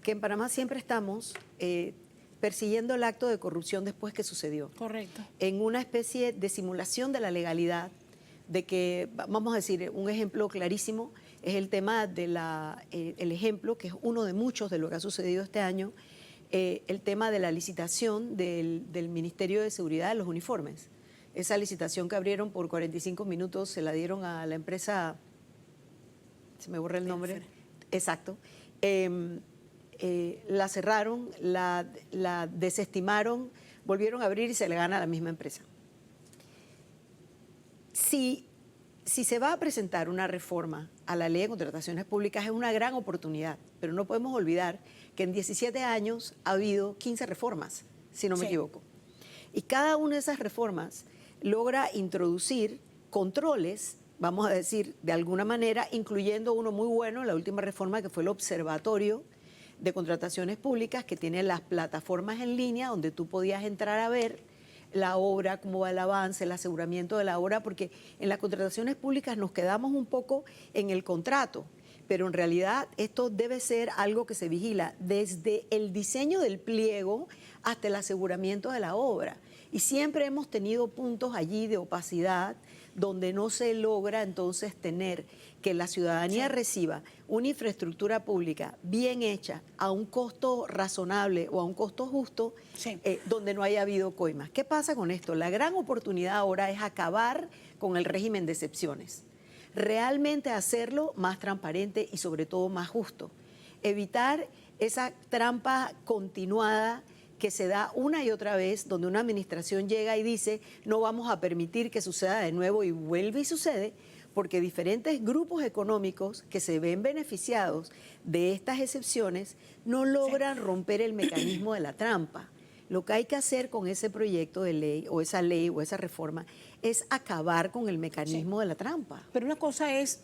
que en Panamá siempre estamos persiguiendo el acto de corrupción después que sucedió. Correcto. En una especie de simulación de la legalidad, de que, vamos a decir, un ejemplo clarísimo es el tema de el ejemplo, que es uno de muchos de lo que ha sucedido este año, el tema de la licitación del Ministerio de Seguridad de los uniformes. Esa licitación que abrieron por 45 minutos se la dieron a la empresa, se me borra el nombre. Exacto. La cerraron, la desestimaron, volvieron a abrir y se le gana a la misma empresa. Si se va a presentar una reforma a la ley de contrataciones públicas es una gran oportunidad, pero no podemos olvidar que en 17 años ha habido 15 reformas, si no me equivoco. Y cada una de esas reformas logra introducir controles, vamos a decir, de alguna manera, incluyendo uno muy bueno, la última reforma que fue el Observatorio de Contrataciones Públicas, que tiene las plataformas en línea donde tú podías entrar a ver la obra, cómo va el avance, el aseguramiento de la obra, porque en las contrataciones públicas nos quedamos un poco en el contrato, pero en realidad esto debe ser algo que se vigila desde el diseño del pliego hasta el aseguramiento de la obra. Y siempre hemos tenido puntos allí de opacidad donde no se logra entonces tener que la ciudadanía reciba una infraestructura pública bien hecha a un costo razonable o a un costo justo, donde no haya habido coimas. ¿Qué pasa con esto? La gran oportunidad ahora es acabar con el régimen de excepciones, realmente hacerlo más transparente y sobre todo más justo, evitar esa trampa continuada que se da una y otra vez, donde una administración llega y dice no vamos a permitir que suceda de nuevo y vuelve y sucede, porque diferentes grupos económicos que se ven beneficiados de estas excepciones no logran romper el mecanismo de la trampa. Lo que hay que hacer con ese proyecto de ley o esa reforma es acabar con el mecanismo de la trampa. Pero una cosa es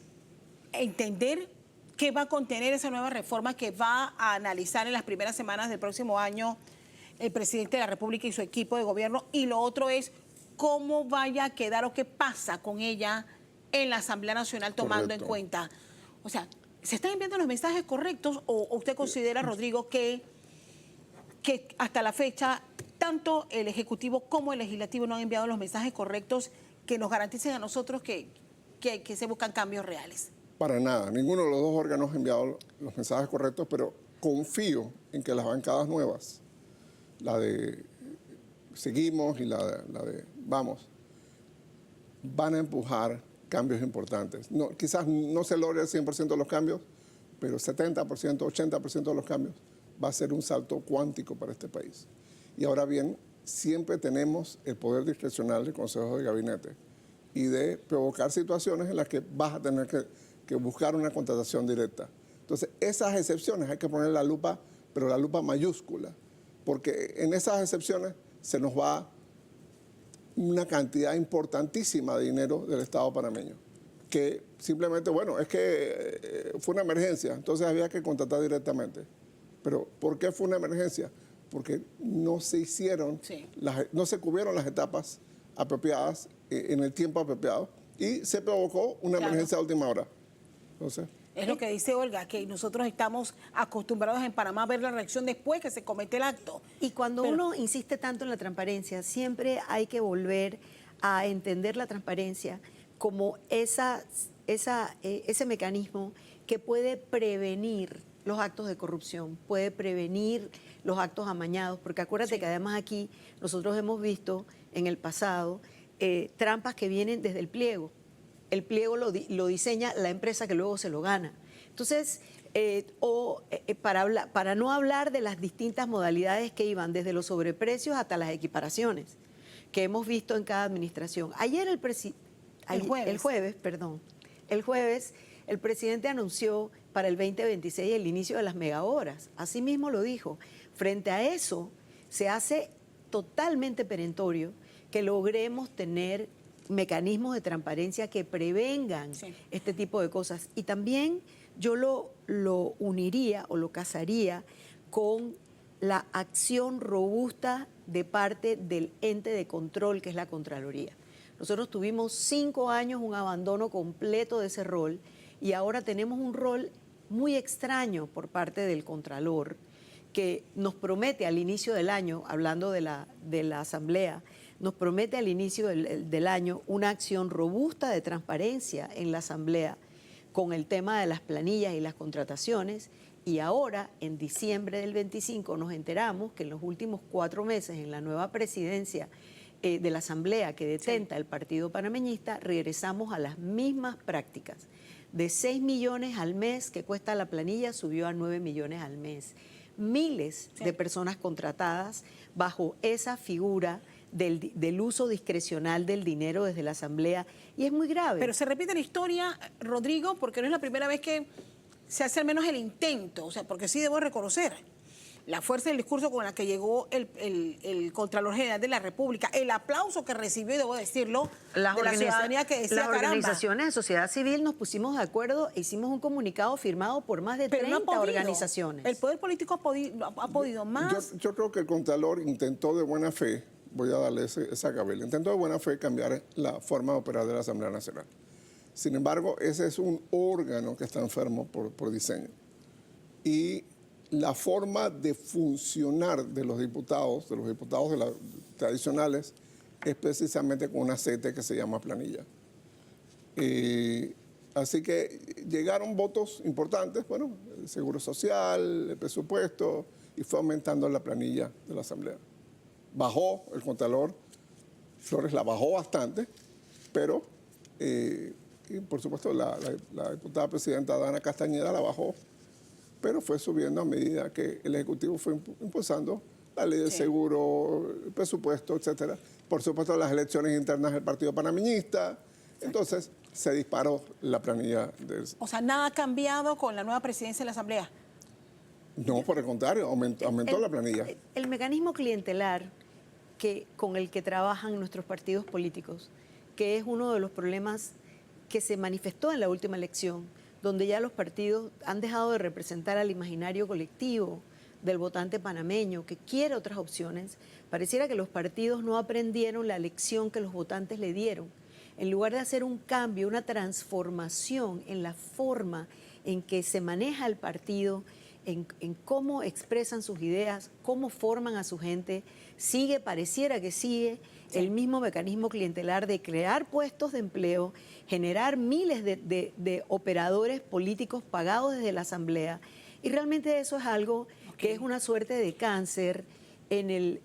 entender qué va a contener esa nueva reforma que va a analizar en las primeras semanas del próximo año el presidente de la República y su equipo de gobierno, y lo otro es cómo vaya a quedar o qué pasa con ella en la Asamblea Nacional tomando en cuenta. O sea, ¿se están enviando los mensajes correctos o usted considera, Rodrigo, que hasta la fecha tanto el Ejecutivo como el Legislativo no han enviado los mensajes correctos que nos garanticen a nosotros que se buscan cambios reales? Para nada, ninguno de los dos órganos ha enviado los mensajes correctos, pero confío en que las bancadas nuevas, la de Seguimos y la de Vamos, van a empujar cambios importantes. No, quizás no se logre el 100% de los cambios, pero 70%, 80% de los cambios va a ser un salto cuántico para este país. Y ahora bien, siempre tenemos el poder discrecional del Consejo de Gabinete y de provocar situaciones en las que vas a tener que buscar una contratación directa. Entonces, esas excepciones hay que poner la lupa, pero la lupa mayúscula, porque en esas excepciones se nos va una cantidad importantísima de dinero del Estado panameño, que simplemente, bueno, es que fue una emergencia, entonces había que contratar directamente. Pero ¿por qué fue una emergencia? Porque no se hicieron, no se cubrieron las etapas apropiadas en el tiempo apropiado y se provocó una emergencia a última hora. Entonces, es lo que dice Olga, que nosotros estamos acostumbrados en Panamá a ver la reacción después que se comete el acto. Y cuando uno insiste tanto en la transparencia, siempre hay que volver a entender la transparencia como ese mecanismo que puede prevenir los actos de corrupción, puede prevenir los actos amañados, porque acuérdate que además aquí nosotros hemos visto en el pasado trampas que vienen desde el pliego. El pliego lo diseña la empresa que luego se lo gana. Entonces, para no hablar de las distintas modalidades que iban desde los sobreprecios hasta las equiparaciones que hemos visto en cada administración. Ayer el jueves, el presidente anunció para el 2026 el inicio de las megahoras. Así mismo lo dijo. Frente a eso, se hace totalmente perentorio que logremos tener mecanismos de transparencia que prevengan este tipo de cosas. Y también yo lo uniría o lo casaría con la acción robusta de parte del ente de control que es la Contraloría. Nosotros tuvimos 5 años un abandono completo de ese rol y ahora tenemos un rol muy extraño por parte del Contralor que nos promete al inicio del año, hablando de la Asamblea, nos promete al inicio del año una acción robusta de transparencia en la Asamblea con el tema de las planillas y las contrataciones, y ahora, en diciembre del 25, nos enteramos que en los últimos 4 meses, en la nueva presidencia de la Asamblea que detenta el Partido Panameñista, regresamos a las mismas prácticas. De 6 millones al mes que cuesta la planilla, subió a 9 millones al mes. Miles de personas contratadas bajo esa figura del uso discrecional del dinero desde la Asamblea, y es muy grave. Pero se repite la historia, Rodrigo, porque no es la primera vez que se hace al menos el intento, o sea, porque sí debo reconocer la fuerza del discurso con la que llegó el Contralor General de la República, el aplauso que recibió, debo decirlo, de la ciudadanía que decía, las caramba. organizaciones de sociedad civil nos pusimos de acuerdo e hicimos un comunicado firmado por más de 30 no ha podido. organizaciones. El poder político ha podido más. Yo creo que el Contralor intentó de buena fe, voy a darle esa cabela, intentó de buena fe cambiar la forma de operar de la Asamblea Nacional. Sin embargo, ese es un órgano que está enfermo por diseño. Y la forma de funcionar de los diputados tradicionales, es precisamente con un aceite que se llama planilla. Así que llegaron votos importantes, bueno, el Seguro Social, el presupuesto, y fue aumentando la planilla de la Asamblea. Bajó el Contralor, Flores la bajó bastante, pero, y por supuesto, la diputada presidenta Dana Castañeda la bajó, pero fue subiendo a medida que el Ejecutivo fue impulsando la ley del seguro, el presupuesto, etcétera. Por supuesto, las elecciones internas del Partido Panameñista. Entonces, se disparó la planilla. O sea, nada ha cambiado con la nueva presidencia de la Asamblea. No, por el contrario, aumentó la planilla. El mecanismo clientelar con el que trabajan nuestros partidos políticos, que es uno de los problemas que se manifestó en la última elección, donde ya los partidos han dejado de representar al imaginario colectivo del votante panameño que quiere otras opciones. Pareciera que los partidos no aprendieron la lección que los votantes le dieron. En lugar de hacer un cambio, una transformación en la forma en que se maneja el partido, en cómo expresan sus ideas, cómo forman a su gente, pareciera que sigue el mismo mecanismo clientelar de crear puestos de empleo, generar miles de operadores políticos pagados desde la Asamblea. Y realmente eso es algo que es una suerte de cáncer en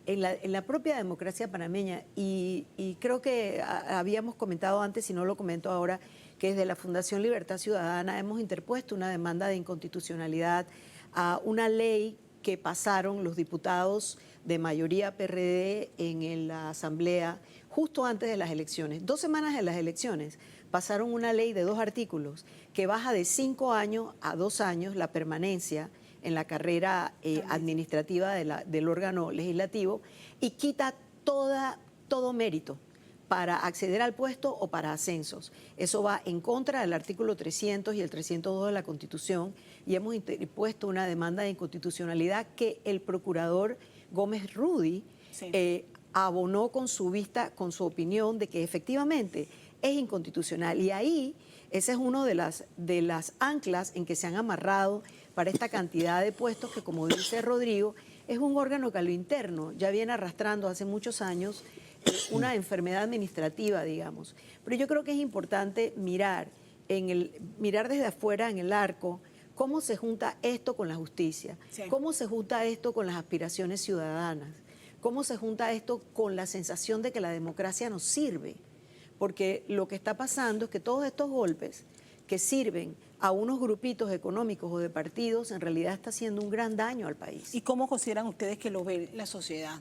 la propia democracia panameña. Y creo que habíamos comentado antes, y no lo comento ahora, que desde la Fundación Libertad Ciudadana hemos interpuesto una demanda de inconstitucionalidad a una ley que pasaron los diputados de mayoría PRD en la Asamblea justo antes de las elecciones. 2 semanas de las elecciones pasaron una ley de 2 artículos que baja de 5 años a 2 años la permanencia en la carrera administrativa del órgano legislativo y quita todo mérito para acceder al puesto o para ascensos. Eso va en contra del artículo 300 y el 302 de la Constitución, y hemos interpuesto una demanda de inconstitucionalidad que el procurador Gómez Rudy abonó con su opinión de que efectivamente es inconstitucional. Y ahí, ese es uno de las anclas en que se han amarrado para esta cantidad de puestos que, como dice Rodrigo, es un órgano que a lo interno ya viene arrastrando hace muchos años una enfermedad administrativa, digamos. Pero yo creo que es importante mirar desde afuera en el arco cómo se junta esto con la justicia, cómo se junta esto con las aspiraciones ciudadanas, cómo se junta esto con la sensación de que la democracia nos sirve. Porque lo que está pasando es que todos estos golpes que sirven a unos grupitos económicos o de partidos en realidad está haciendo un gran daño al país. ¿Y cómo consideran ustedes que lo ve la sociedad?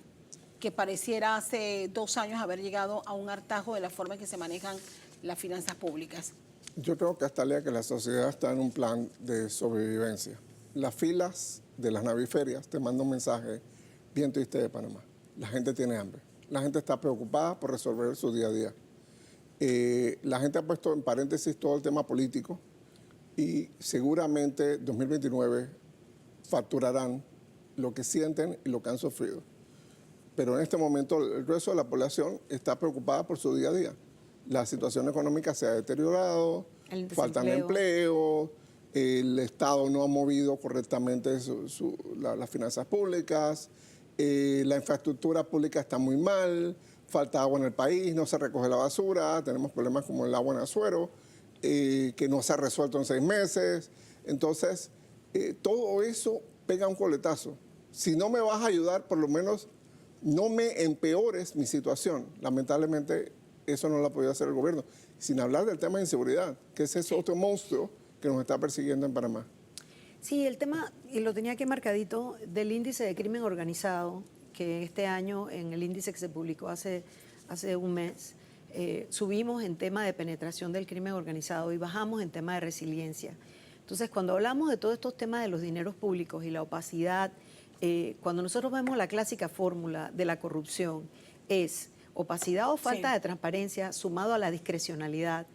Que pareciera hace 2 años haber llegado a un hartazgo de la forma en que se manejan las finanzas públicas. Yo creo que hasta el día que la sociedad está en un plan de sobrevivencia. Las filas de las naviferias te mandan un mensaje bien triste de Panamá. La gente tiene hambre. La gente está preocupada por resolver su día a día. La gente ha puesto en paréntesis todo el tema político y seguramente 2029 facturarán lo que sienten y lo que han sufrido. Pero en este momento el grueso de la población está preocupada por su día a día. La situación económica se ha deteriorado, faltan empleos, el Estado no ha movido correctamente las finanzas públicas, la infraestructura pública está muy mal, falta agua en el país, no se recoge la basura, tenemos problemas como el agua en Azuero, que no se ha resuelto en 6 meses. Entonces, todo eso pega un coletazo. Si no me vas a ayudar, por lo menos no me empeores mi situación. Lamentablemente, eso no lo ha podido hacer el gobierno. Sin hablar del tema de inseguridad, que ese es otro monstruo que nos está persiguiendo en Panamá. Sí, el tema, y lo tenía aquí marcadito, del índice de crimen organizado, que este año, en el índice que se publicó hace un mes, subimos en tema de penetración del crimen organizado y bajamos en tema de resiliencia. Entonces, cuando hablamos de todos estos temas de los dineros públicos y la opacidad, cuando nosotros vemos la clásica fórmula de la corrupción, es opacidad o falta de transparencia sumado a la discrecionalidad.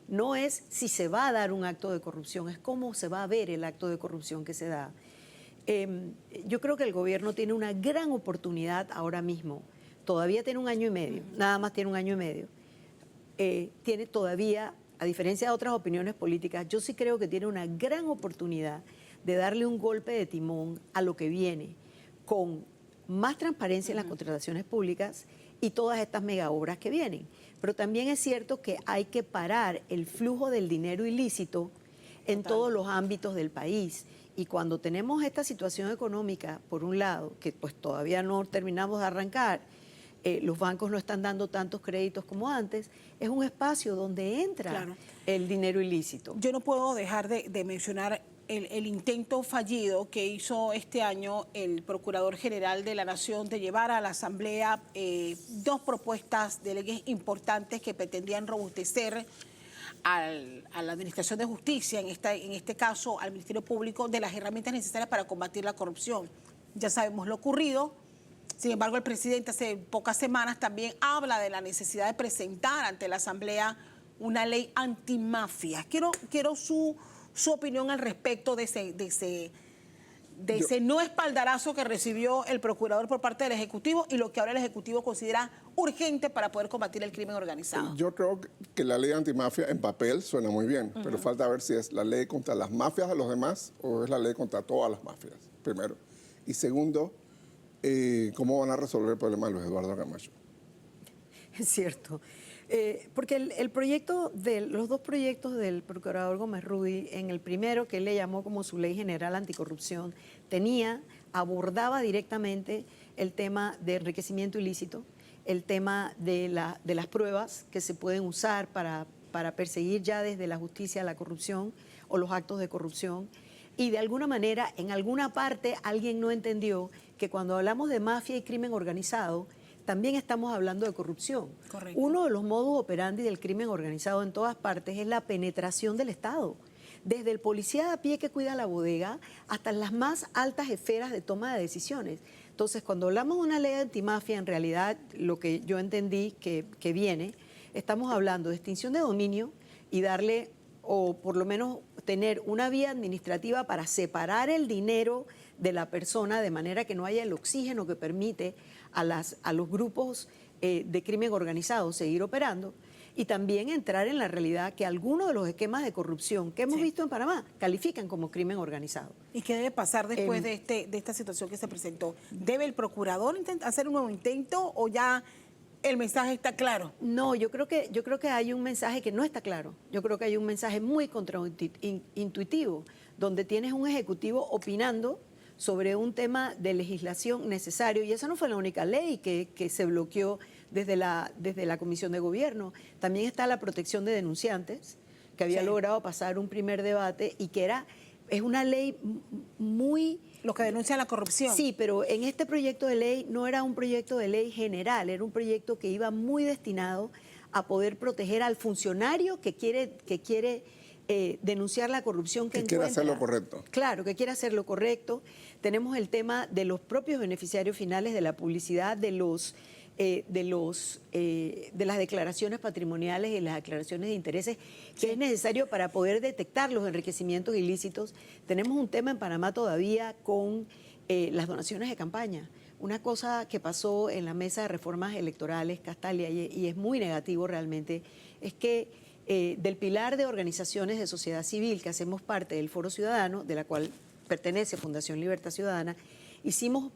No es si se va a dar un acto de corrupción, es cómo se va a ver el acto de corrupción que se da. Yo creo que el gobierno tiene una gran oportunidad ahora mismo. Todavía tiene un año y medio, nada más tiene un año y medio. Tiene todavía, a diferencia de otras opiniones políticas, yo sí creo que tiene una gran oportunidad de darle un golpe de timón a lo que viene, con más transparencia en las contrataciones públicas y todas estas megaobras que vienen. Pero también es cierto que hay que parar el flujo del dinero ilícito en todos los ámbitos del país. Y cuando tenemos esta situación económica, por un lado, que pues todavía no terminamos de arrancar, los bancos no están dando tantos créditos como antes, es un espacio donde entra el dinero ilícito. Yo no puedo dejar de mencionar el intento fallido que hizo este año el Procurador General de la Nación de llevar a la Asamblea dos propuestas de leyes importantes que pretendían robustecer a la Administración de Justicia, en este caso al Ministerio Público, de las herramientas necesarias para combatir la corrupción. Ya sabemos lo ocurrido. Sin embargo, el presidente hace pocas semanas también habla de la necesidad de presentar ante la Asamblea una ley antimafia. Quiero su opinión al respecto de ese no espaldarazo que recibió el procurador por parte del Ejecutivo y lo que ahora el Ejecutivo considera urgente para poder combatir el crimen organizado. Yo creo que la ley antimafia en papel suena muy bien, pero falta ver si es la ley contra las mafias de los demás o es la ley contra todas las mafias, primero. Y segundo, ¿cómo van a resolver el problema de Luis Eduardo Camacho? Es cierto. Porque los dos proyectos del procurador Gómez Rudy, en el primero, que él le llamó como su ley general anticorrupción, abordaba directamente el tema de enriquecimiento ilícito, el tema de las pruebas que se pueden usar para perseguir ya desde la justicia la corrupción o los actos de corrupción. Y de alguna manera, en alguna parte, alguien no entendió que cuando hablamos de mafia y crimen organizado, también estamos hablando de corrupción. Correcto. Uno de los modus operandi del crimen organizado en todas partes es la penetración del Estado. Desde el policía de a pie que cuida la bodega hasta las más altas esferas de toma de decisiones. Entonces, cuando hablamos de una ley antimafia, en realidad lo que yo entendí que viene, estamos hablando de extinción de dominio y darle, o por lo menos tener una vía administrativa para separar el dinero de la persona de manera que no haya el oxígeno que permite a los grupos de crimen organizado seguir operando, y también entrar en la realidad que algunos de los esquemas de corrupción que hemos visto en Panamá califican como crimen organizado. ¿Y qué debe pasar después de esta situación que se presentó? ¿Debe el procurador hacer un nuevo intento o ya el mensaje está claro? No, yo creo que hay un mensaje que no está claro. Yo creo que hay un mensaje muy contraintuitivo, donde tienes un ejecutivo opinando sobre un tema de legislación necesario, y esa no fue la única ley que se bloqueó desde la Comisión de Gobierno. También está la protección de denunciantes, que había logrado pasar un primer debate y que es una ley muy... Los que denuncian la corrupción. Sí, pero en este proyecto de ley no era un proyecto de ley general, era un proyecto que iba muy destinado a poder proteger al funcionario que quiere denunciar la corrupción que encuentra. Que quiere hacer lo correcto. Claro, que quiere hacer lo correcto. Tenemos el tema de los propios beneficiarios finales de la publicidad, de las declaraciones patrimoniales y las declaraciones de intereses, que es necesario para poder detectar los enriquecimientos ilícitos. Tenemos un tema en Panamá todavía con las donaciones de campaña. Una cosa que pasó en la mesa de reformas electorales, Castalia, y es muy negativo realmente, es que del pilar de organizaciones de sociedad civil que hacemos parte del Foro Ciudadano, de la cual pertenece Fundación Libertad Ciudadana, hicimos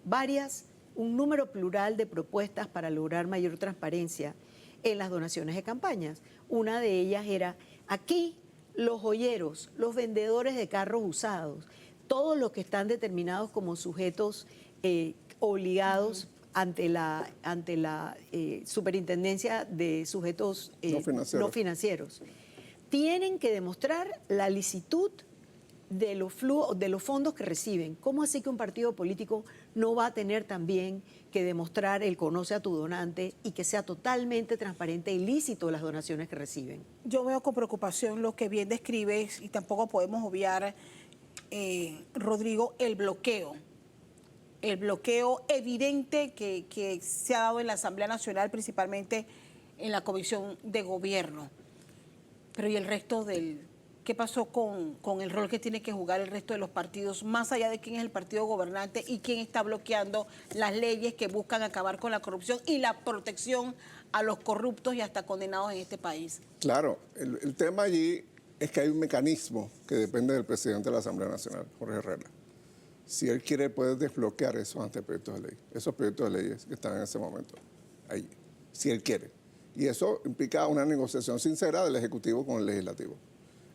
un número plural de propuestas para lograr mayor transparencia en las donaciones de campañas. Una de ellas era, aquí los joyeros, los vendedores de carros usados, todos los que están determinados como sujetos obligados ante la Superintendencia de Sujetos no financieros, tienen que demostrar la licitud de los fondos que reciben. ¿Cómo así que un partido político no va a tener también que demostrar el conoce a tu donante y que sea totalmente transparente y lícito las donaciones que reciben? Yo veo con preocupación lo que bien describes y tampoco podemos obviar, Rodrigo, el bloqueo evidente que se ha dado en la Asamblea Nacional, principalmente en la Comisión de Gobierno. Pero ¿y el resto qué pasó con el rol que tiene que jugar el resto de los partidos, más allá de quién es el partido gobernante y quién está bloqueando las leyes que buscan acabar con la corrupción y la protección a los corruptos y hasta condenados en este país? Claro, el tema allí es que hay un mecanismo que depende del presidente de la Asamblea Nacional, Jorge Herrera. Si él quiere, puede desbloquear esos anteproyectos de ley, esos proyectos de leyes que están en ese momento ahí, si él quiere. Y eso implica una negociación sincera del Ejecutivo con el Legislativo.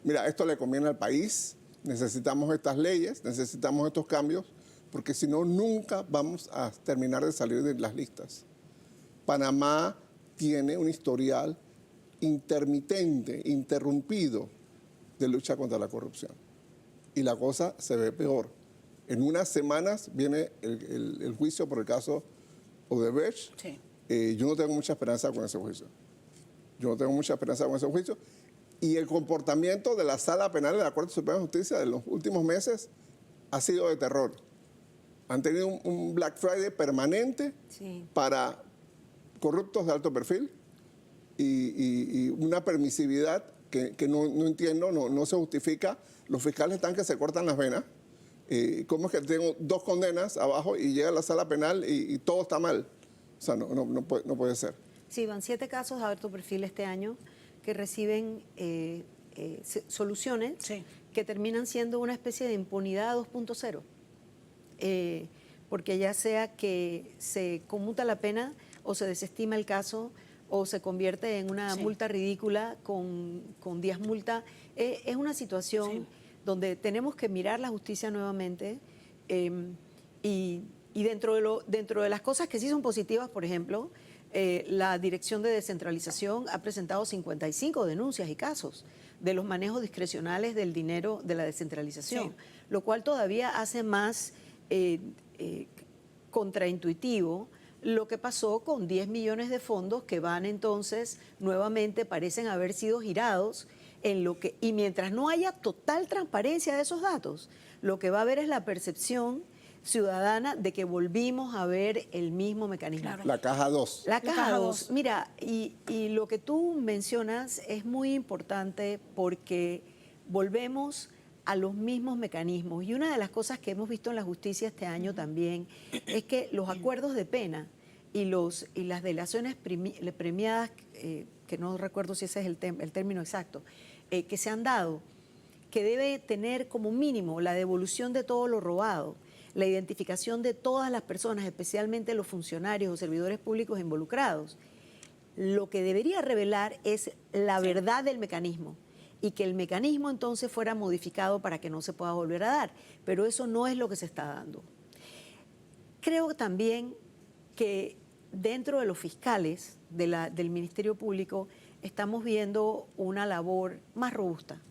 Mira, esto le conviene al país, necesitamos estas leyes, necesitamos estos cambios, porque si no, nunca vamos a terminar de salir de las listas. Panamá tiene un historial intermitente, interrumpido, de lucha contra la corrupción. Y la cosa se ve peor. En unas semanas viene el juicio por el caso Odebrecht. Sí. Yo no tengo mucha esperanza con ese juicio. Y el comportamiento de la Sala Penal de la Corte Suprema de Justicia de los últimos meses ha sido de terror. Han tenido un Black Friday permanente para corruptos de alto perfil y una permisividad que no entiendo, no se justifica. Los fiscales están que se cortan las venas. ¿Cómo es que tengo 2 condenas abajo y llega a la Sala Penal y todo está mal? O sea, no puede ser. Sí, van 7 casos de alto perfil este año que reciben soluciones que terminan siendo una especie de impunidad 2.0. Porque ya sea que se conmuta la pena o se desestima el caso o se convierte en una multa ridícula con 10 multas, es una situación donde tenemos que mirar la justicia nuevamente y dentro de las cosas que sí son positivas, por ejemplo, la Dirección de Descentralización ha presentado 55 denuncias y casos de los manejos discrecionales del dinero de la descentralización, lo cual todavía hace más contraintuitivo lo que pasó con 10 millones de fondos que van entonces nuevamente, parecen haber sido girados en lo que, y mientras no haya total transparencia de esos datos, lo que va a haber es la percepción ciudadana de que volvimos a ver el mismo mecanismo. Claro. La caja 2. La caja 2. Mira, y lo que tú mencionas es muy importante porque volvemos a los mismos mecanismos. Y una de las cosas que hemos visto en la justicia este año también es que los acuerdos de pena y las delaciones premiadas, que no recuerdo si ese es el término exacto, que se han dado, que debe tener como mínimo la devolución de todo lo robado, la identificación de todas las personas, especialmente los funcionarios o servidores públicos involucrados, lo que debería revelar es la verdad del mecanismo y que el mecanismo entonces fuera modificado para que no se pueda volver a dar. Pero eso no es lo que se está dando. Creo también que dentro de los fiscales del Ministerio Público estamos viendo una labor más robusta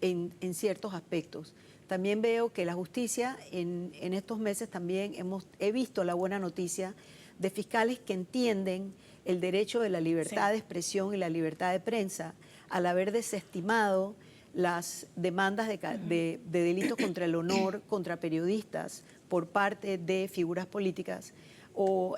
en ciertos aspectos. También veo que la justicia en estos meses también he visto la buena noticia de fiscales que entienden el derecho de la libertad de expresión y la libertad de prensa al haber desestimado las demandas de delitos contra el honor contra periodistas por parte de figuras políticas o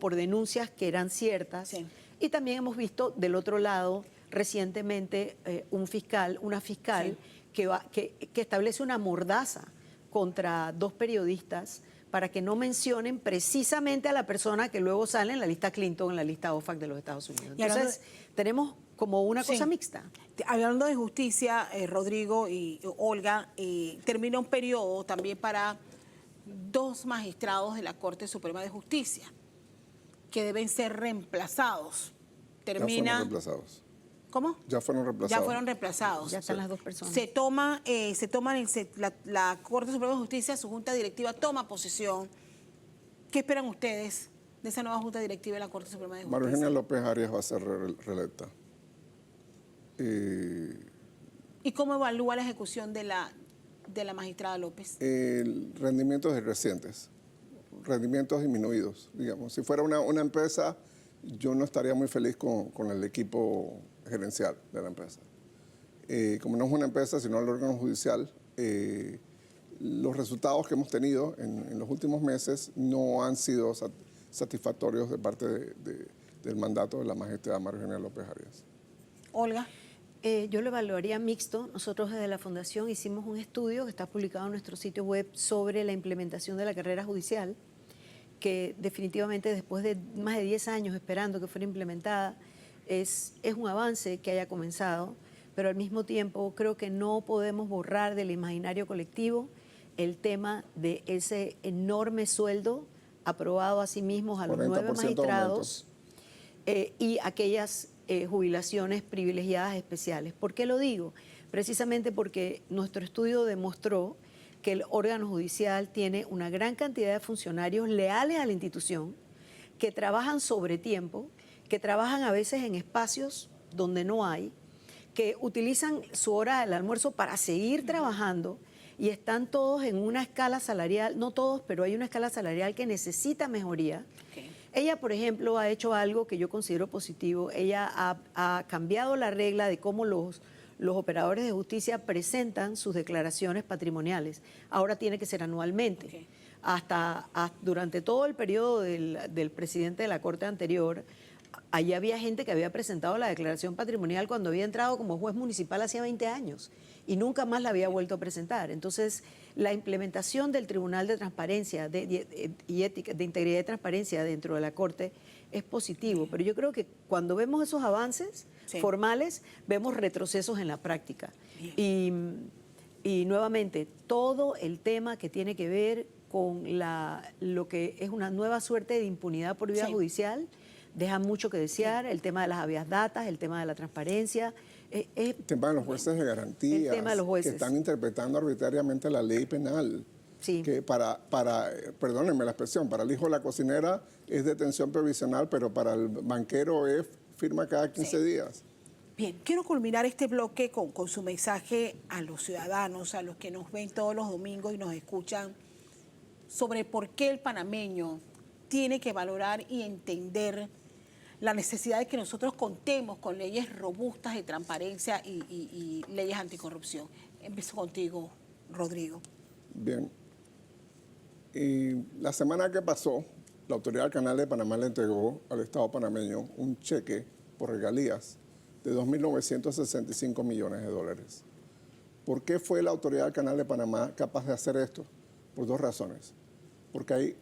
por denuncias que eran ciertas. Y también hemos visto del otro lado recientemente una fiscal que establece una mordaza contra 2 periodistas para que no mencionen precisamente a la persona que luego sale en la lista Clinton, en la lista OFAC de los Estados Unidos. Entonces, tenemos como una cosa mixta. Hablando de justicia, Rodrigo y Olga, termina un periodo también para 2 magistrados de la Corte Suprema de Justicia que deben ser reemplazados. Ya fueron reemplazados. ¿Cómo? Ya fueron reemplazados. Ya fueron reemplazados. Ya están las 2 personas. La Corte Suprema de Justicia, su junta directiva, toma posesión. ¿Qué esperan ustedes de esa nueva junta directiva de la Corte Suprema de Justicia? María Eugenia López Arias va a ser reelecta. ¿Y cómo evalúa la ejecución de la magistrada López? Rendimientos decrecientes, rendimientos disminuidos, digamos. Si fuera una empresa, yo no estaría muy feliz con el equipo gerencial de la empresa. Como no es una empresa, sino el órgano judicial, los resultados que hemos tenido en los últimos meses no han sido satisfactorios de parte del mandato de la magistrada María Eugenia López Arias. Olga. Yo lo evaluaría mixto. Nosotros desde la Fundación hicimos un estudio que está publicado en nuestro sitio web sobre la implementación de la carrera judicial, que definitivamente después de más de 10 años esperando que fuera implementada, es un avance que haya comenzado, pero al mismo tiempo creo que no podemos borrar del imaginario colectivo el tema de ese enorme sueldo aprobado a sí mismos a los 9 magistrados y aquellas jubilaciones privilegiadas especiales. ¿Por qué lo digo? Precisamente porque nuestro estudio demostró que el órgano judicial tiene una gran cantidad de funcionarios leales a la institución, que trabajan sobre tiempo, que trabajan a veces en espacios donde no hay, que utilizan su hora del almuerzo para seguir trabajando y están todos en una escala salarial, no todos, pero hay una escala salarial que necesita mejoría. Okay. Ella, por ejemplo, ha hecho algo que yo considero positivo. Ella ha cambiado la regla de cómo los operadores de justicia presentan sus declaraciones patrimoniales. Ahora tiene que ser anualmente. Okay. Durante todo el periodo del presidente de la Corte anterior, allí había gente que había presentado la declaración patrimonial cuando había entrado como juez municipal hacía 20 años y nunca más la había vuelto a presentar. Entonces, la implementación del Tribunal de Transparencia y Ética, de Integridad y Transparencia dentro de la Corte es positivo, pero yo creo que cuando vemos esos avances formales, vemos retrocesos en la práctica. Y nuevamente, todo el tema que tiene que ver con lo que es una nueva suerte de impunidad por vía judicial, deja mucho que desear. El tema de las habeas datas, el tema de la transparencia. El tema de los jueces de garantías, el tema de los jueces, que están interpretando arbitrariamente la ley penal. Sí. Que perdónenme la expresión, para el hijo de la cocinera es detención provisional, pero para el banquero es firma cada 15 días. Bien, quiero culminar este bloque con su mensaje a los ciudadanos, a los que nos ven todos los domingos y nos escuchan, sobre por qué el panameño tiene que valorar y entender la necesidad de que nosotros contemos con leyes robustas de transparencia y leyes anticorrupción. Empiezo contigo, Rodrigo. Bien. Y la semana que pasó, la Autoridad del Canal de Panamá le entregó al Estado panameño un cheque por regalías de 2.965 millones de dólares. ¿Por qué fue la Autoridad del Canal de Panamá capaz de hacer esto? Por dos razones. Porque hay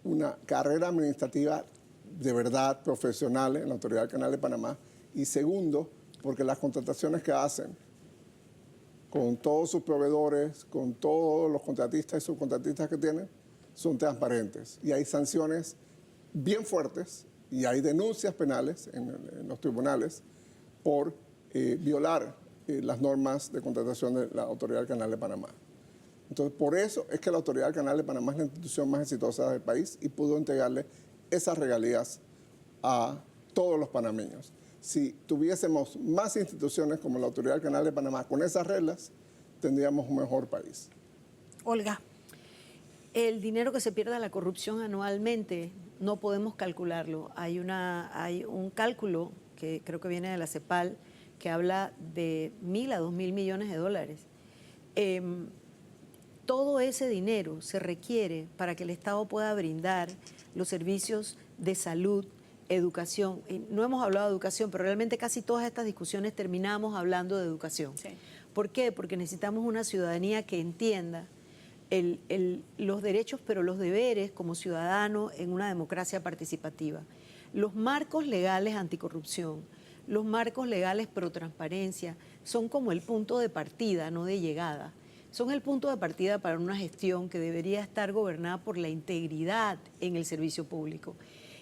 una carrera administrativa de verdad profesional en la Autoridad del Canal de Panamá, y segundo, porque las contrataciones que hacen con todos sus proveedores, con todos los contratistas y subcontratistas que tienen, son transparentes. Y hay sanciones bien fuertes y hay denuncias penales en los tribunales por violar las normas de contratación de la Autoridad del Canal de Panamá. Entonces, por eso es que la Autoridad del Canal de Panamá es la institución más exitosa del país y pudo entregarle esas regalías a todos los panameños. Si tuviésemos más instituciones como la Autoridad del Canal de Panamá con esas reglas, tendríamos un mejor país. Olga. El dinero que se pierde a la corrupción anualmente no podemos calcularlo. Hay un cálculo que creo que viene de la CEPAL que habla de 1.000 a 2.000 millones de dólares. Todo ese dinero se requiere para que el Estado pueda brindar los servicios de salud, educación. No hemos hablado de educación, pero realmente casi todas estas discusiones terminamos hablando de educación. Sí. ¿Por qué? Porque necesitamos una ciudadanía que entienda los derechos, pero los deberes como ciudadano en una democracia participativa. Los marcos legales anticorrupción, los marcos legales pro transparencia son como el punto de partida, no de llegada. Son el punto de partida para una gestión que debería estar gobernada por la integridad en el servicio público.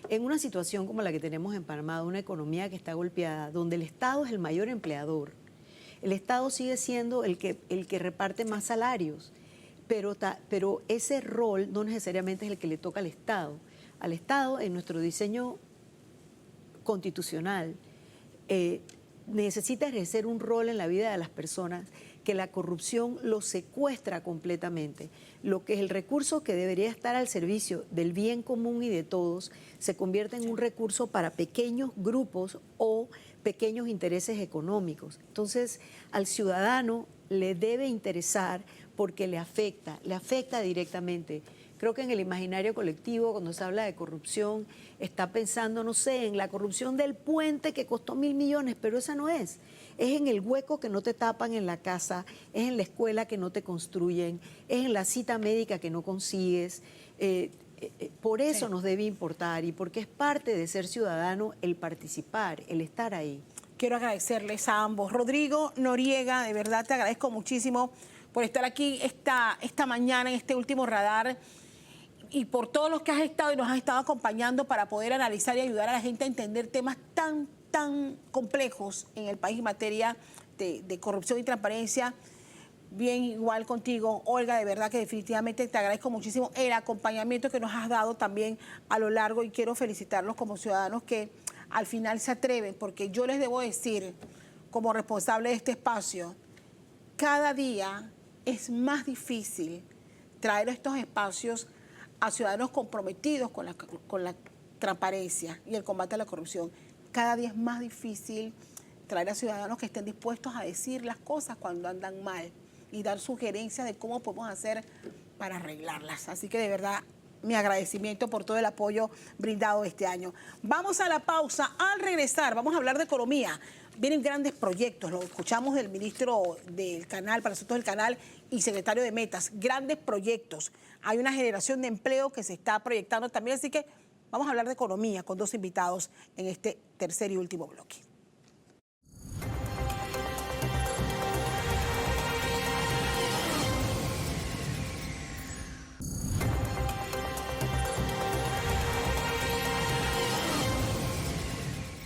En una situación como la que tenemos en Panamá, una economía que está golpeada, donde el Estado es el mayor empleador, el Estado sigue siendo el que reparte más salarios, pero ese rol no necesariamente es el que le toca al Estado. Al Estado, en nuestro diseño constitucional, necesita ejercer un rol en la vida de las personas que la corrupción lo secuestra completamente. Lo que es el recurso que debería estar al servicio del bien común y de todos se convierte en un recurso para pequeños grupos o pequeños intereses económicos. Entonces, al ciudadano le debe interesar porque le afecta directamente. Creo que en el imaginario colectivo, cuando se habla de corrupción, está pensando, no sé, en la corrupción del puente que costó 1.000 millones, pero esa no es. Es en el hueco que no te tapan en la casa, es en la escuela que no te construyen, es en la cita médica que no consigues. Por eso nos debe importar y porque es parte de ser ciudadano el participar, el estar ahí. Quiero agradecerles a ambos. Rodrigo Noriega, de verdad te agradezco muchísimo por estar aquí esta mañana en este último radar y por todos los que has estado y nos has estado acompañando para poder analizar y ayudar a la gente a entender temas tan complejos en el país en materia de corrupción y transparencia. Bien, igual contigo, Olga, de verdad que definitivamente te agradezco muchísimo el acompañamiento que nos has dado también a lo largo y quiero felicitarlos como ciudadanos que al final se atreven, porque yo les debo decir, como responsable de este espacio, cada día es más difícil traer estos espacios a ciudadanos comprometidos con la transparencia y el combate a la corrupción. Cada día es más difícil traer a ciudadanos que estén dispuestos a decir las cosas cuando andan mal y dar sugerencias de cómo podemos hacer para arreglarlas. Así que de verdad, mi agradecimiento por todo el apoyo brindado este año. Vamos a la pausa. Al regresar, vamos a hablar de economía. Vienen grandes proyectos, lo escuchamos del ministro del canal, para nosotros del canal, y secretario de Metas. Grandes proyectos. Hay una generación de empleo que se está proyectando también, así que vamos a hablar de economía con dos invitados en este tercer y último bloque.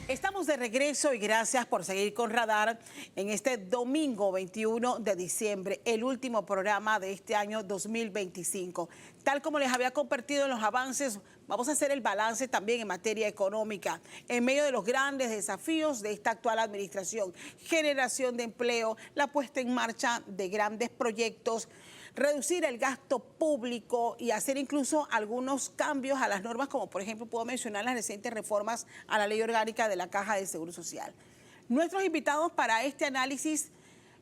Estamos de regreso y gracias por seguir con Radar en este domingo 21 de diciembre, el último programa de este año 2025. Tal como les había compartido en los avances, vamos a hacer el balance también en materia económica, en medio de los grandes desafíos de esta actual administración, generación de empleo, la puesta en marcha de grandes proyectos, reducir el gasto público y hacer incluso algunos cambios a las normas, como por ejemplo puedo mencionar las recientes reformas a la ley orgánica de la Caja de Seguro Social. Nuestros invitados para este análisis,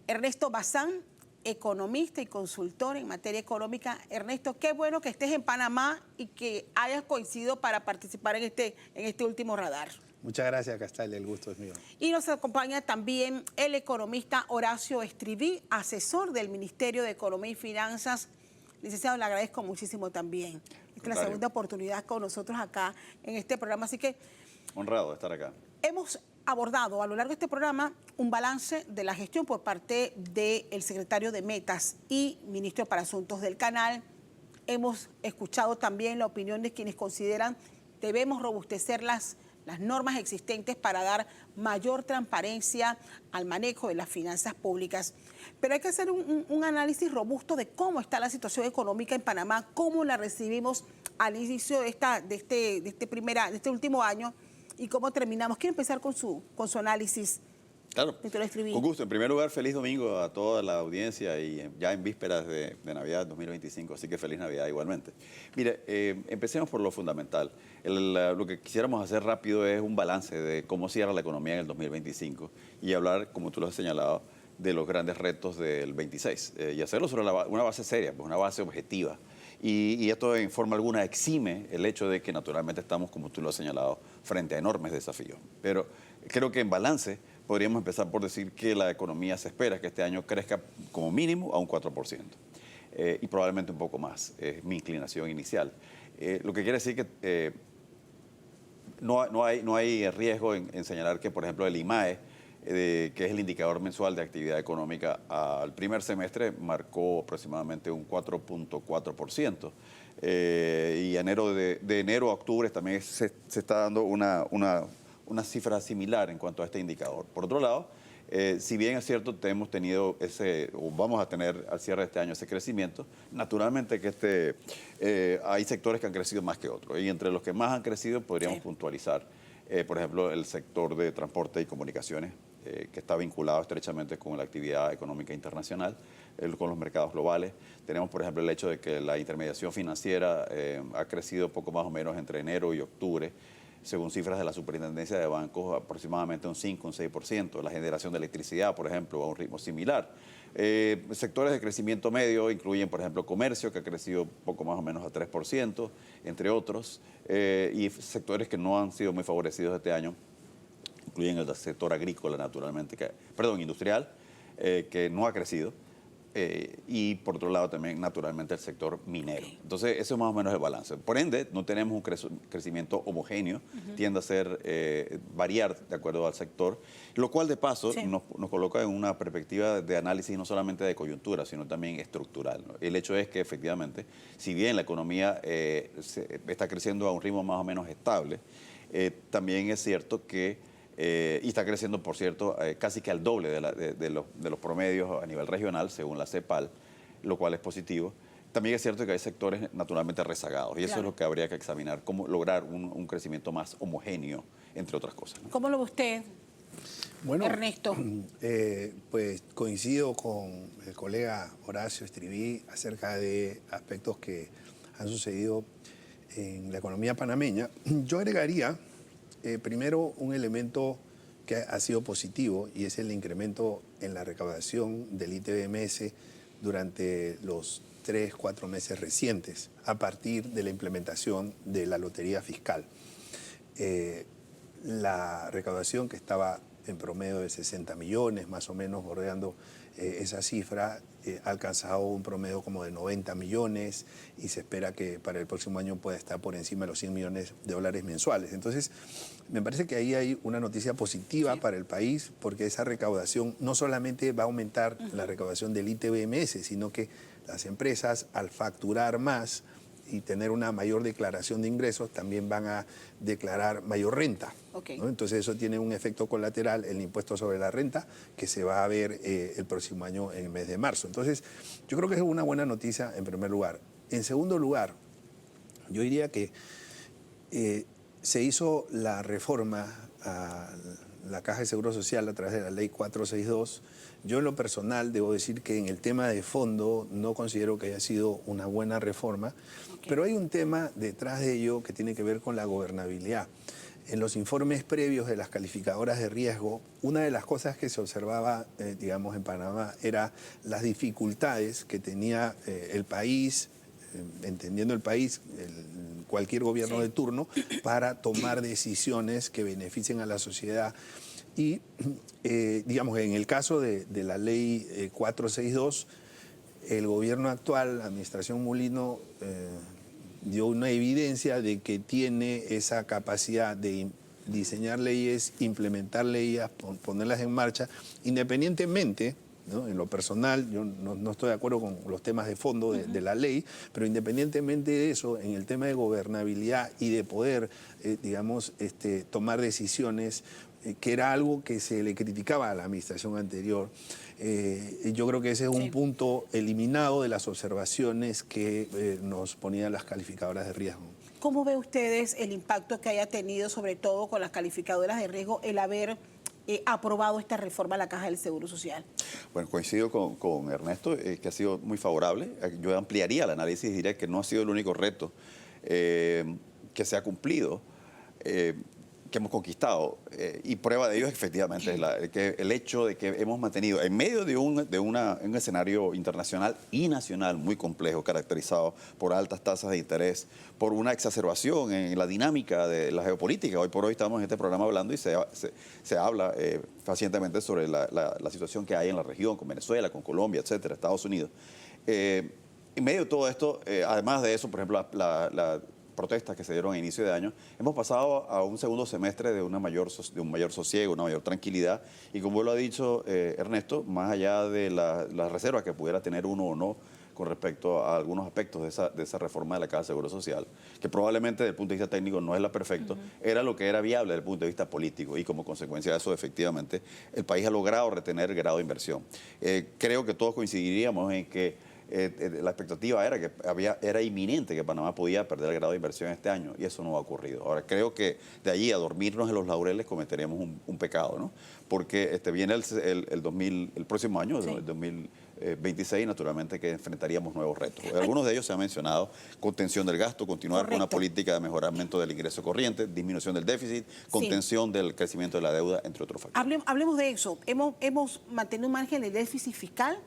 Ernesto Bazán, economista y consultor en materia económica. Ernesto, qué bueno que estés en Panamá y que hayas coincidido para participar en este último radar. Muchas gracias, Castalia, el gusto es mío. Y nos acompaña también el economista Horacio Estriví, asesor del Ministerio de Economía y Finanzas. Licenciado, le agradezco muchísimo también. Esta es la segunda oportunidad con nosotros acá en este programa, así que... Honrado de estar acá. Hemos abordado a lo largo de este programa un balance de la gestión por parte del secretario de Metas y ministro para Asuntos del Canal. Hemos escuchado también la opinión de quienes consideran que debemos robustecer las normas existentes para dar mayor transparencia al manejo de las finanzas públicas. Pero hay que hacer un análisis robusto de cómo está la situación económica en Panamá, cómo la recibimos al inicio de este último año y cómo terminamos. Quiero empezar con su análisis. Claro, con gusto. En primer lugar, feliz domingo a toda la audiencia y ya en vísperas de Navidad 2025, así que feliz Navidad igualmente. Mire, empecemos por lo fundamental. Lo que quisiéramos hacer rápido es un balance de cómo cierra la economía en el 2025 y hablar, como tú lo has señalado, de los grandes retos del 26 y hacerlo sobre una base seria, pues una base objetiva. Y esto en forma alguna exime el hecho de que naturalmente estamos, como tú lo has señalado, frente a enormes desafíos. Pero creo que en balance podríamos empezar por decir que la economía se espera que este año crezca como mínimo a un 4%. Y probablemente un poco más, es mi inclinación inicial. Lo que quiere decir que no hay riesgo en señalar que, por ejemplo, el IMAE, que es el indicador mensual de actividad económica, al primer semestre marcó aproximadamente un 4.4%. Y de enero a octubre también se está dando una cifra similar en cuanto a este indicador. Por otro lado, si bien es cierto, hemos tenido o vamos a tener al cierre de este año ese crecimiento, naturalmente que hay sectores que han crecido más que otros. Y entre los que más han crecido podríamos puntualizar, por ejemplo, el sector de transporte y comunicaciones, que está vinculado estrechamente con la actividad económica internacional, con los mercados globales. Tenemos, por ejemplo, el hecho de que la intermediación financiera ha crecido poco más o menos entre enero y octubre, según cifras de la Superintendencia de Bancos, aproximadamente un 5, un 6%. La generación de electricidad, por ejemplo, a un ritmo similar. Sectores de crecimiento medio incluyen, por ejemplo, comercio, que ha crecido poco más o menos a 3%, entre otros, y sectores que no han sido muy favorecidos este año, incluyen el sector agrícola, naturalmente, industrial, que no ha crecido. Y por otro lado también naturalmente el sector minero. Entonces eso es más o menos el balance. Por ende no tenemos un crecimiento homogéneo, tiende a variar de acuerdo al sector, lo cual de paso nos coloca en una perspectiva de análisis no solamente de coyuntura, sino también estructural, ¿no? El hecho es que efectivamente, si bien la economía está creciendo a un ritmo más o menos estable, también es cierto que y está creciendo, por cierto, casi que al doble de los promedios a nivel regional, según la CEPAL, lo cual es positivo. También es cierto que hay sectores naturalmente rezagados, y eso es lo que habría que examinar, cómo lograr un crecimiento más homogéneo, entre otras cosas, ¿no? ¿Cómo lo ve usted, Bueno, Ernesto? Pues coincido con el colega Horacio Estriví acerca de aspectos que han sucedido en la economía panameña. Yo agregaría primero un elemento que ha sido positivo, y es el incremento en la recaudación del ITBMS durante los 3-4 meses recientes, a partir de la implementación de la lotería fiscal. La recaudación, que estaba en promedio de 60 millones, más o menos bordeando esa cifra, ha alcanzado un promedio como de 90 millones y se espera que para el próximo año pueda estar por encima de los 100 millones de dólares mensuales. Entonces, me parece que ahí hay una noticia positiva para el país, porque esa recaudación no solamente va a aumentar la recaudación del ITBMS, sino que las empresas, al facturar más y tener una mayor declaración de ingresos, también van a declarar mayor renta, ¿no? Entonces eso tiene un efecto colateral, el impuesto sobre la renta, que se va a ver el próximo año en el mes de marzo. Entonces yo creo que es una buena noticia en primer lugar. En segundo lugar, yo diría que se hizo la reforma a la Caja de Seguro Social a través de la Ley 462. Yo en lo personal debo decir que en el tema de fondo no considero que haya sido una buena reforma, pero hay un tema detrás de ello que tiene que ver con la gobernabilidad. En los informes previos de las calificadoras de riesgo, una de las cosas que se observaba, digamos, en Panamá, era las dificultades que tenía el país, entendiendo el país, cualquier gobierno de turno, para tomar decisiones que beneficien a la sociedad. Y, digamos, en el caso de la ley 462, el gobierno actual, la administración Mulino, dio una evidencia de que tiene esa capacidad de diseñar leyes, implementar leyes, ponerlas en marcha, independientemente, ¿no? En lo personal, yo no estoy de acuerdo con los temas de fondo de la ley, pero independientemente de eso, en el tema de gobernabilidad y de poder, digamos, tomar decisiones, que era algo que se le criticaba a la administración anterior, yo creo que ese es un punto eliminado de las observaciones que nos ponían las calificadoras de riesgo. ¿Cómo ve ustedes el impacto que haya tenido, sobre todo con las calificadoras de riesgo, el haber aprobado esta reforma a la Caja del Seguro Social? Bueno, coincido con Ernesto, que ha sido muy favorable. Yo ampliaría el análisis y diría que no ha sido el único reto que se ha cumplido, que hemos conquistado, y prueba de ello es efectivamente el hecho de que hemos mantenido, en medio de un escenario internacional y nacional muy complejo, caracterizado por altas tasas de interés, por una exacerbación en la dinámica de la geopolítica. Hoy por hoy estamos en este programa hablando y se habla pacientemente sobre la situación que hay en la región, con Venezuela, con Colombia, etcétera, Estados Unidos. En medio de todo esto, además de eso, por ejemplo, la protestas que se dieron a inicio de año, hemos pasado a un segundo semestre de un mayor sosiego, una mayor tranquilidad, y como lo ha dicho Ernesto, más allá de las reservas que pudiera tener uno o no con respecto a algunos aspectos de esa reforma de la Caja de Seguro Social, que probablemente desde el punto de vista técnico no es la perfecta, era lo que era viable desde el punto de vista político, y como consecuencia de eso, efectivamente, el país ha logrado retener el grado de inversión. Creo que todos coincidiríamos en que la expectativa era que era inminente que Panamá podía perder el grado de inversión este año, y eso no ha ocurrido. Ahora, creo que de allí a dormirnos en los laureles cometeríamos un pecado, ¿no? Porque viene el próximo año, Sí. el 2026, naturalmente que enfrentaríamos nuevos retos. Algunos de ellos se han mencionado: contención del gasto, continuar con una Correcto. política de mejoramiento del ingreso corriente, disminución del déficit, contención del crecimiento de la deuda, entre otros factores. Hablemos de eso. Hemos mantenido un margen de déficit fiscal.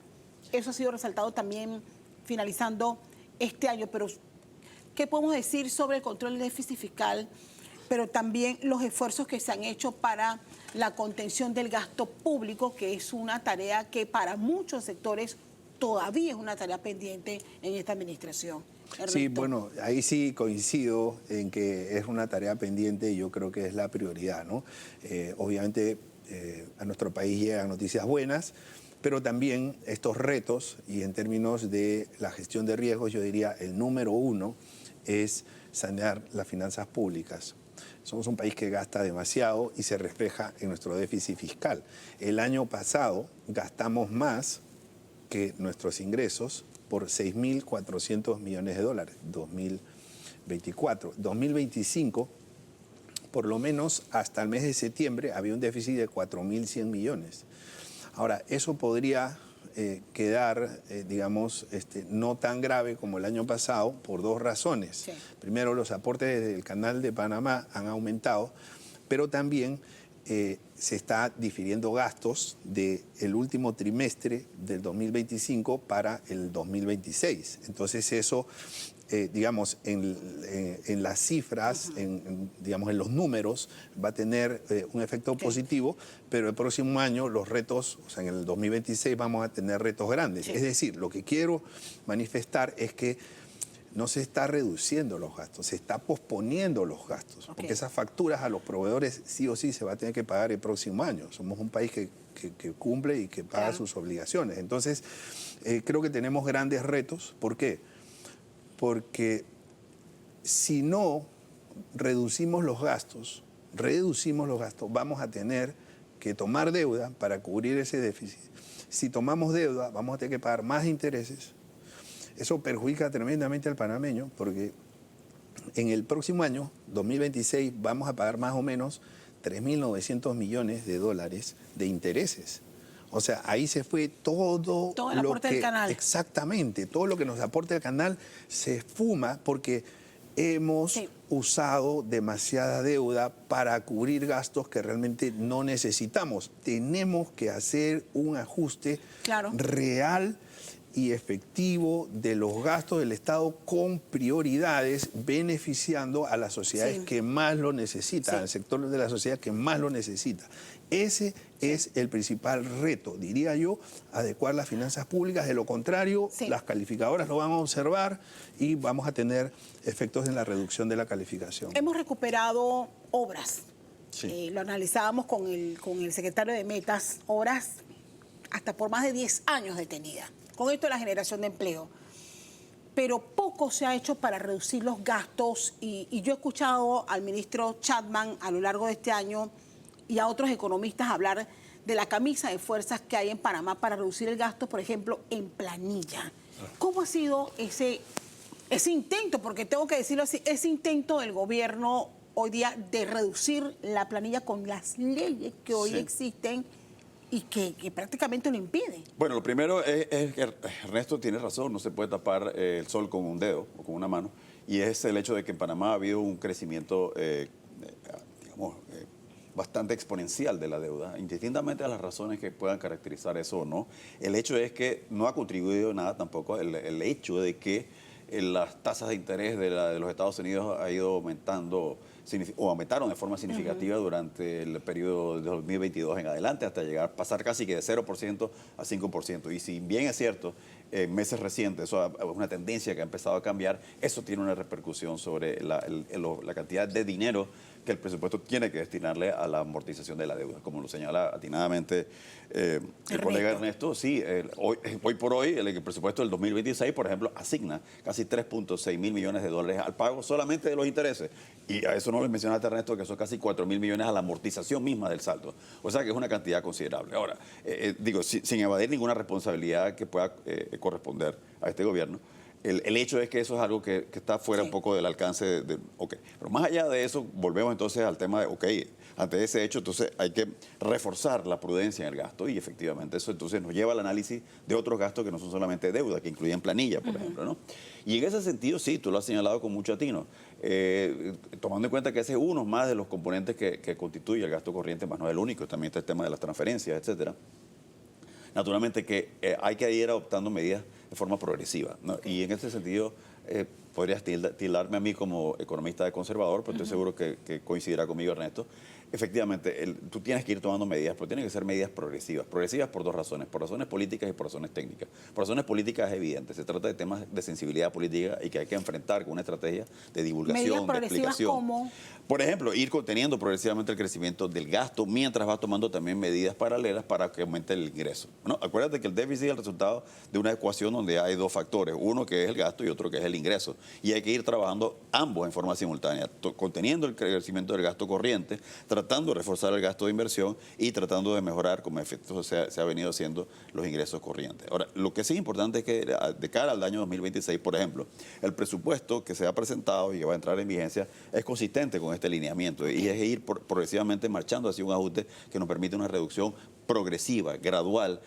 Eso ha sido resaltado también finalizando este año. Pero, ¿qué podemos decir sobre el control del déficit fiscal, pero también los esfuerzos que se han hecho para la contención del gasto público, que es una tarea que para muchos sectores todavía es una tarea pendiente en esta administración? Sí, Ernesto. bueno, ahí sí coincido en que es una tarea pendiente y yo creo que es la prioridad, ¿no? Obviamente a nuestro país llegan noticias buenas, pero también estos retos, y en términos de la gestión de riesgos, yo diría el número uno es sanear las finanzas públicas. Somos un país que gasta demasiado y se refleja en nuestro déficit fiscal. El año pasado gastamos más que nuestros ingresos por 6.400 millones de dólares, 2024. 2025, por lo menos hasta el mes de septiembre, había un déficit de 4.100 millones. Ahora, eso podría quedar, digamos, no tan grave como el año pasado por dos razones. Sí. Primero, los aportes del Canal de Panamá han aumentado, pero también se está difiriendo gastos del último trimestre del 2025 para el 2026. Entonces eso, digamos, en las cifras, digamos, en los números, va a tener un efecto positivo, pero el próximo año los retos, o sea, en el 2026 vamos a tener retos grandes. Sí. Es decir, lo que quiero manifestar es que no se está reduciendo los gastos, se está posponiendo los gastos, Ok. porque esas facturas a los proveedores sí o sí se va a tener que pagar el próximo año. Somos un país que cumple y que paga Claro. sus obligaciones. Entonces, creo que tenemos grandes retos. ¿Por qué? Porque si no reducimos los gastos, vamos a tener que tomar deuda para cubrir ese déficit. Si tomamos deuda, vamos a tener que pagar más intereses. Eso perjudica tremendamente al panameño porque en el próximo año, 2026, vamos a pagar más o menos 3.900 millones de dólares de intereses. O sea, ahí se fue todo Todo el lo aporte que... del canal. Exactamente, todo lo que nos aporta el canal se esfuma porque hemos Sí. usado demasiada deuda para cubrir gastos que realmente no necesitamos. Tenemos que hacer un ajuste Claro. real y efectivo de los gastos del Estado con prioridades, beneficiando a las sociedades Sí. que más lo necesitan, Sí. al sector de la sociedad que más lo necesita. Ese es el principal reto, diría yo, adecuar las finanzas públicas. De lo contrario, Sí. las calificadoras lo van a observar y vamos a tener efectos en la reducción de la calificación. Hemos recuperado obras. Sí. Lo analizábamos con el secretario de Metas, obras hasta por más de 10 años detenidas. Con esto de la generación de empleo. Pero poco se ha hecho para reducir los gastos y yo he escuchado al ministro Chapman a lo largo de este año y a otros economistas hablar de la camisa de fuerzas que hay en Panamá para reducir el gasto, por ejemplo, en planilla. ¿Cómo ha sido ese intento? Porque tengo que decirlo así, ese intento del gobierno hoy día de reducir la planilla con las leyes que hoy Sí. existen y que prácticamente lo impiden. Bueno, lo primero es que Ernesto tiene razón, no se puede tapar el sol con un dedo o con una mano, y es el hecho de que en Panamá ha habido un crecimiento, digamos, bastante exponencial de la deuda, indistintamente a las razones que puedan caracterizar eso o no. El hecho es que no ha contribuido nada tampoco el hecho de que las tasas de interés de los Estados Unidos ha ido aumentando o aumentaron de forma significativa durante el periodo de 2022 en adelante, hasta pasar casi que de 0% a 5%. Y si bien es cierto, en meses recientes, eso es una tendencia que ha empezado a cambiar, eso tiene una repercusión sobre la cantidad de dinero que el presupuesto tiene que destinarle a la amortización de la deuda, como lo señala atinadamente el colega Ernesto. Sí, hoy por hoy el presupuesto del 2026, por ejemplo, asigna casi 3.6 mil millones de dólares al pago solamente de los intereses. Y a eso no le mencionaste, Ernesto, que son casi 4 mil millones a la amortización misma del saldo. O sea que es una cantidad considerable. Ahora, digo, sin evadir ninguna responsabilidad que pueda corresponder a este gobierno, el hecho es que eso es algo que está fuera un poco del alcance ok. Pero más allá de eso, volvemos entonces al tema de, ok, ante ese hecho, entonces hay que reforzar la prudencia en el gasto y efectivamente eso entonces nos lleva al análisis de otros gastos que no son solamente deuda, que incluyen planilla, por ejemplo, ¿no? Y en ese sentido, sí, tú lo has señalado con mucho atino, tomando en cuenta que ese es uno más de los componentes que constituye el gasto corriente, más no es el único, también está el tema de las transferencias, etcétera. Naturalmente que hay que ir adoptando medidas de forma progresiva, ¿no? Y en ese sentido podrías tildarme a mí como economista de conservador, pero estoy seguro que coincidirá conmigo, Ernesto. Efectivamente, tú tienes que ir tomando medidas, pero tienen que ser medidas progresivas. Progresivas por dos razones, por razones políticas y por razones técnicas. Por razones políticas es evidente, se trata de temas de sensibilidad política y que hay que enfrentar con una estrategia de divulgación, de explicación. ¿Cómo? Por ejemplo, ir conteniendo progresivamente el crecimiento del gasto mientras vas tomando también medidas paralelas para que aumente el ingreso, ¿no? Acuérdate que el déficit es el resultado de una ecuación donde hay dos factores, uno que es el gasto y otro que es el ingreso. Y hay que ir trabajando ambos en forma simultánea, conteniendo el crecimiento del gasto corriente, tratando de reforzar el gasto de inversión y tratando de mejorar, como efecto se ha venido haciendo, los ingresos corrientes. Ahora, lo que sí es importante es que de cara al año 2026, por ejemplo, el presupuesto que se ha presentado y que va a entrar en vigencia es consistente con este lineamiento y es ir progresivamente marchando hacia un ajuste que nos permite una reducción progresiva, gradual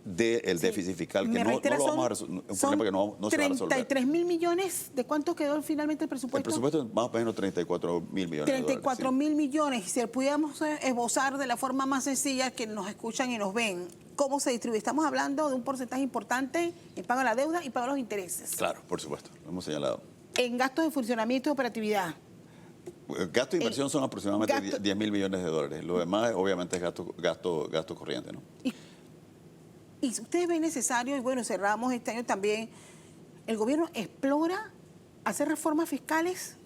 del déficit fiscal, que no lo vamos a resolver, un problema que no se va a resolver. 33 mil millones, ¿de cuánto quedó finalmente el presupuesto? El presupuesto es más o menos 34 mil millones 34 mil millones, y si lo pudiéramos esbozar de la forma más sencilla, que nos escuchan y nos ven, ¿cómo se distribuye? Estamos hablando de un porcentaje importante en pago a la deuda y pago a los intereses. Claro, por supuesto, lo hemos señalado. En gastos de funcionamiento y operatividad. Gasto de inversión son aproximadamente 10 mil millones de dólares. Lo demás, obviamente, es gasto corriente, ¿no? Y ustedes ven necesario, y bueno, cerramos este año también, ¿el gobierno explora hacer reformas fiscales?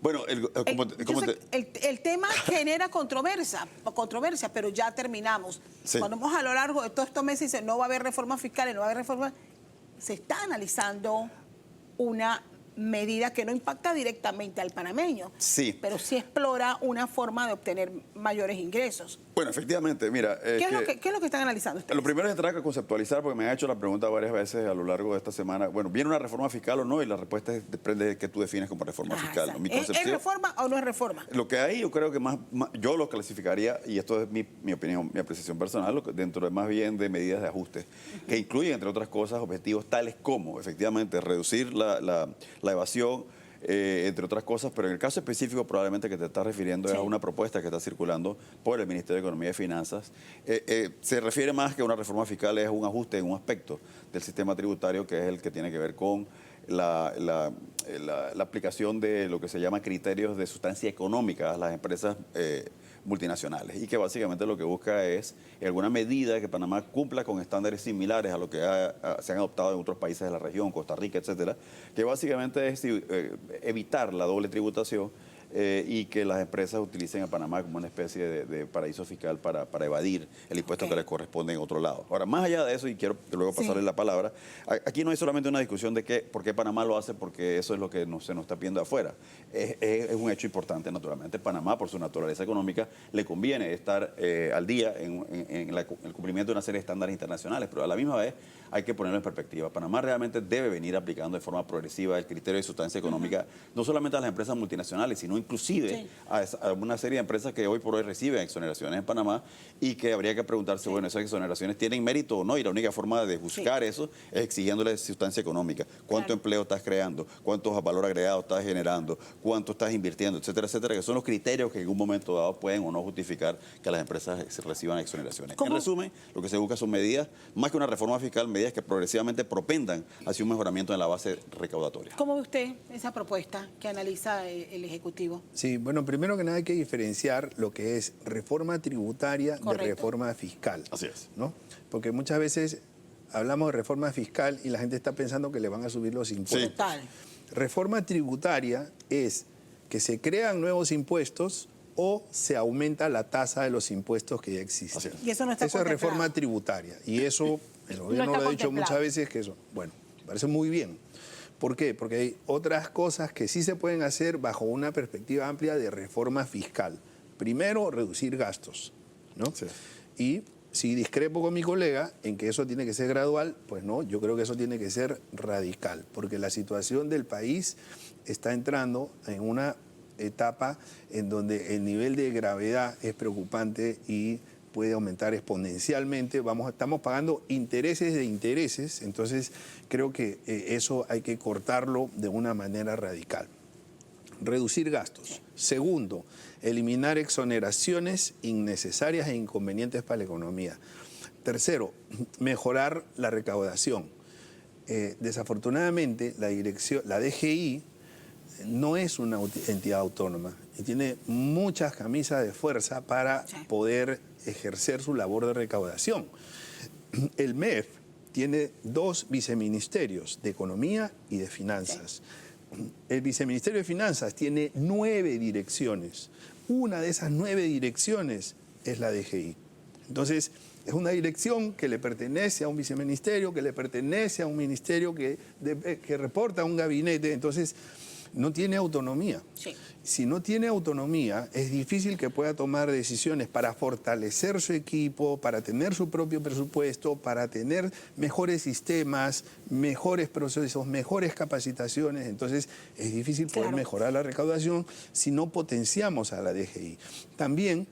Bueno, el tema genera controversia, pero ya terminamos. Sí. Cuando vamos a lo largo de todos estos meses, dice, no va a haber reformas fiscales, no va a haber reformas. Se está analizando una medida que no impacta directamente al panameño, sí, pero sí explora una forma de obtener mayores ingresos. Bueno, efectivamente, mira... ¿Qué es lo que están analizando ustedes? Lo primero es entrar a conceptualizar, porque me han hecho la pregunta varias veces a lo largo de esta semana. Bueno, ¿viene una reforma fiscal o no? Y la respuesta depende de qué tú defines como reforma fiscal, ¿no? ¿Es reforma o no es reforma? Lo que hay, yo creo que yo lo clasificaría, y esto es mi opinión, mi apreciación personal, dentro de más bien de medidas de ajuste, que incluyen, entre otras cosas, objetivos tales como, efectivamente, reducir la evasión, entre otras cosas, pero en el caso específico probablemente que te estás refiriendo es a una propuesta que está circulando por el Ministerio de Economía y Finanzas. Se refiere más que una reforma fiscal, es un ajuste en un aspecto del sistema tributario que es el que tiene que ver con la aplicación de lo que se llama criterios de sustancia económica a las empresas multinacionales y que básicamente lo que busca es, en alguna medida, que Panamá cumpla con estándares similares a lo que se han adoptado en otros países de la región, Costa Rica, etcétera, que básicamente es evitar la doble tributación y que las empresas utilicen a Panamá como una especie de paraíso fiscal para evadir el impuesto que les corresponde en otro lado. Ahora, más allá de eso, y quiero luego pasarle la palabra, aquí no hay solamente una discusión de por qué Panamá lo hace, porque eso es lo que se nos está pidiendo afuera. Es un hecho importante, naturalmente. Panamá, por su naturaleza económica, le conviene estar al día en el cumplimiento de una serie de estándares internacionales, pero a la misma vez hay que ponerlo en perspectiva. Panamá realmente debe venir aplicando de forma progresiva el criterio de sustancia económica, no solamente a las empresas multinacionales, sino inclusive a una serie de empresas que hoy por hoy reciben exoneraciones en Panamá y que habría que preguntarse, bueno, esas exoneraciones tienen mérito o no, y la única forma de buscar eso es exigiéndole sustancia económica. ¿Cuánto empleo estás creando? ¿Cuánto valor agregado estás generando? ¿Cuánto estás invirtiendo? Etcétera, etcétera, que son los criterios que en un momento dado pueden o no justificar que las empresas reciban exoneraciones. En resumen, lo que se busca son medidas, más que una reforma fiscal, medidas que progresivamente propendan hacia un mejoramiento en la base recaudatoria. ¿Cómo ve usted esa propuesta que analiza el Ejecutivo? Sí, bueno, primero que nada hay que diferenciar lo que es reforma tributaria de reforma fiscal. Así es. ¿No? Porque muchas veces hablamos de reforma fiscal y la gente está pensando que le van a subir los impuestos. Total. Reforma tributaria es que se crean nuevos impuestos o se aumenta la tasa de los impuestos que ya existen. Y eso no está Eso es contemplado. reforma tributaria. Y eso, el gobierno está lo ha dicho contemplado. muchas veces que eso, bueno, me parece muy bien. ¿Por qué? Porque hay otras cosas que sí se pueden hacer bajo una perspectiva amplia de reforma fiscal. Primero, reducir gastos, ¿no? Sí. Y si discrepo con mi colega en que eso tiene que ser gradual, pues no, yo creo que eso tiene que ser radical, porque la situación del país está entrando en una etapa en donde el nivel de gravedad es preocupante y puede aumentar exponencialmente. Estamos pagando intereses de intereses, entonces creo que eso hay que cortarlo de una manera radical. Reducir gastos. Segundo, eliminar exoneraciones innecesarias e inconvenientes para la economía. Tercero, mejorar la recaudación. Desafortunadamente, la DGI no es una entidad autónoma y tiene muchas camisas de fuerza para poder ejercer su labor de recaudación. El MEF tiene 2 viceministerios, de Economía y de Finanzas. El Viceministerio de Finanzas tiene 9 direcciones. Una de esas 9 direcciones es la DGI. Entonces, es una dirección que le pertenece a un viceministerio, que le pertenece a un ministerio que reporta a un gabinete. Entonces, no tiene autonomía. Sí. Si no tiene autonomía, es difícil que pueda tomar decisiones para fortalecer su equipo, para tener su propio presupuesto, para tener mejores sistemas, mejores procesos, mejores capacitaciones. Entonces, es difícil poder mejorar la recaudación si no potenciamos a la DGI. También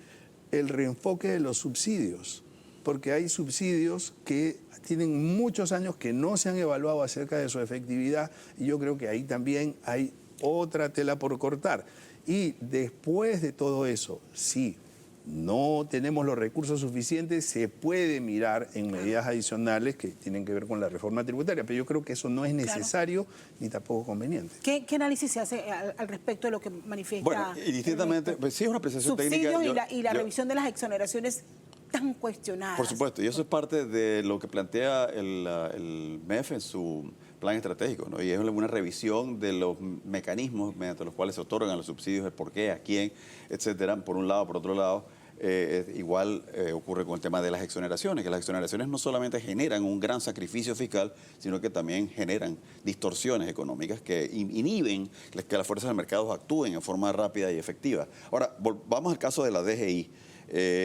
el reenfoque de los subsidios, porque hay subsidios que tienen muchos años que no se han evaluado acerca de su efectividad, y yo creo que ahí también hay otra tela por cortar. Y después de todo eso, si no tenemos los recursos suficientes, se puede mirar en medidas adicionales que tienen que ver con la reforma tributaria, pero yo creo que eso no es necesario ni tampoco conveniente. ¿Qué análisis se hace al respecto de lo que manifiesta? Bueno, y distintamente, pues sí es una apreciación subsidios técnica. y la revisión de las exoneraciones tan cuestionadas. Por supuesto, y eso es parte de lo que plantea el MEF en su plan estratégico, ¿no? Y es una revisión de los mecanismos mediante los cuales se otorgan los subsidios, el por qué, a quién, etcétera, por un lado. Por otro lado, igual ocurre con el tema de las exoneraciones, que las exoneraciones no solamente generan un gran sacrificio fiscal, sino que también generan distorsiones económicas que inhiben que las fuerzas del mercado actúen en forma rápida y efectiva. Ahora, vamos al caso de la DGI,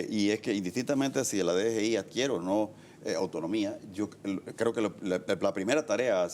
y es que indistintamente si la DGI adquiere o no autonomía, yo creo que la primera tarea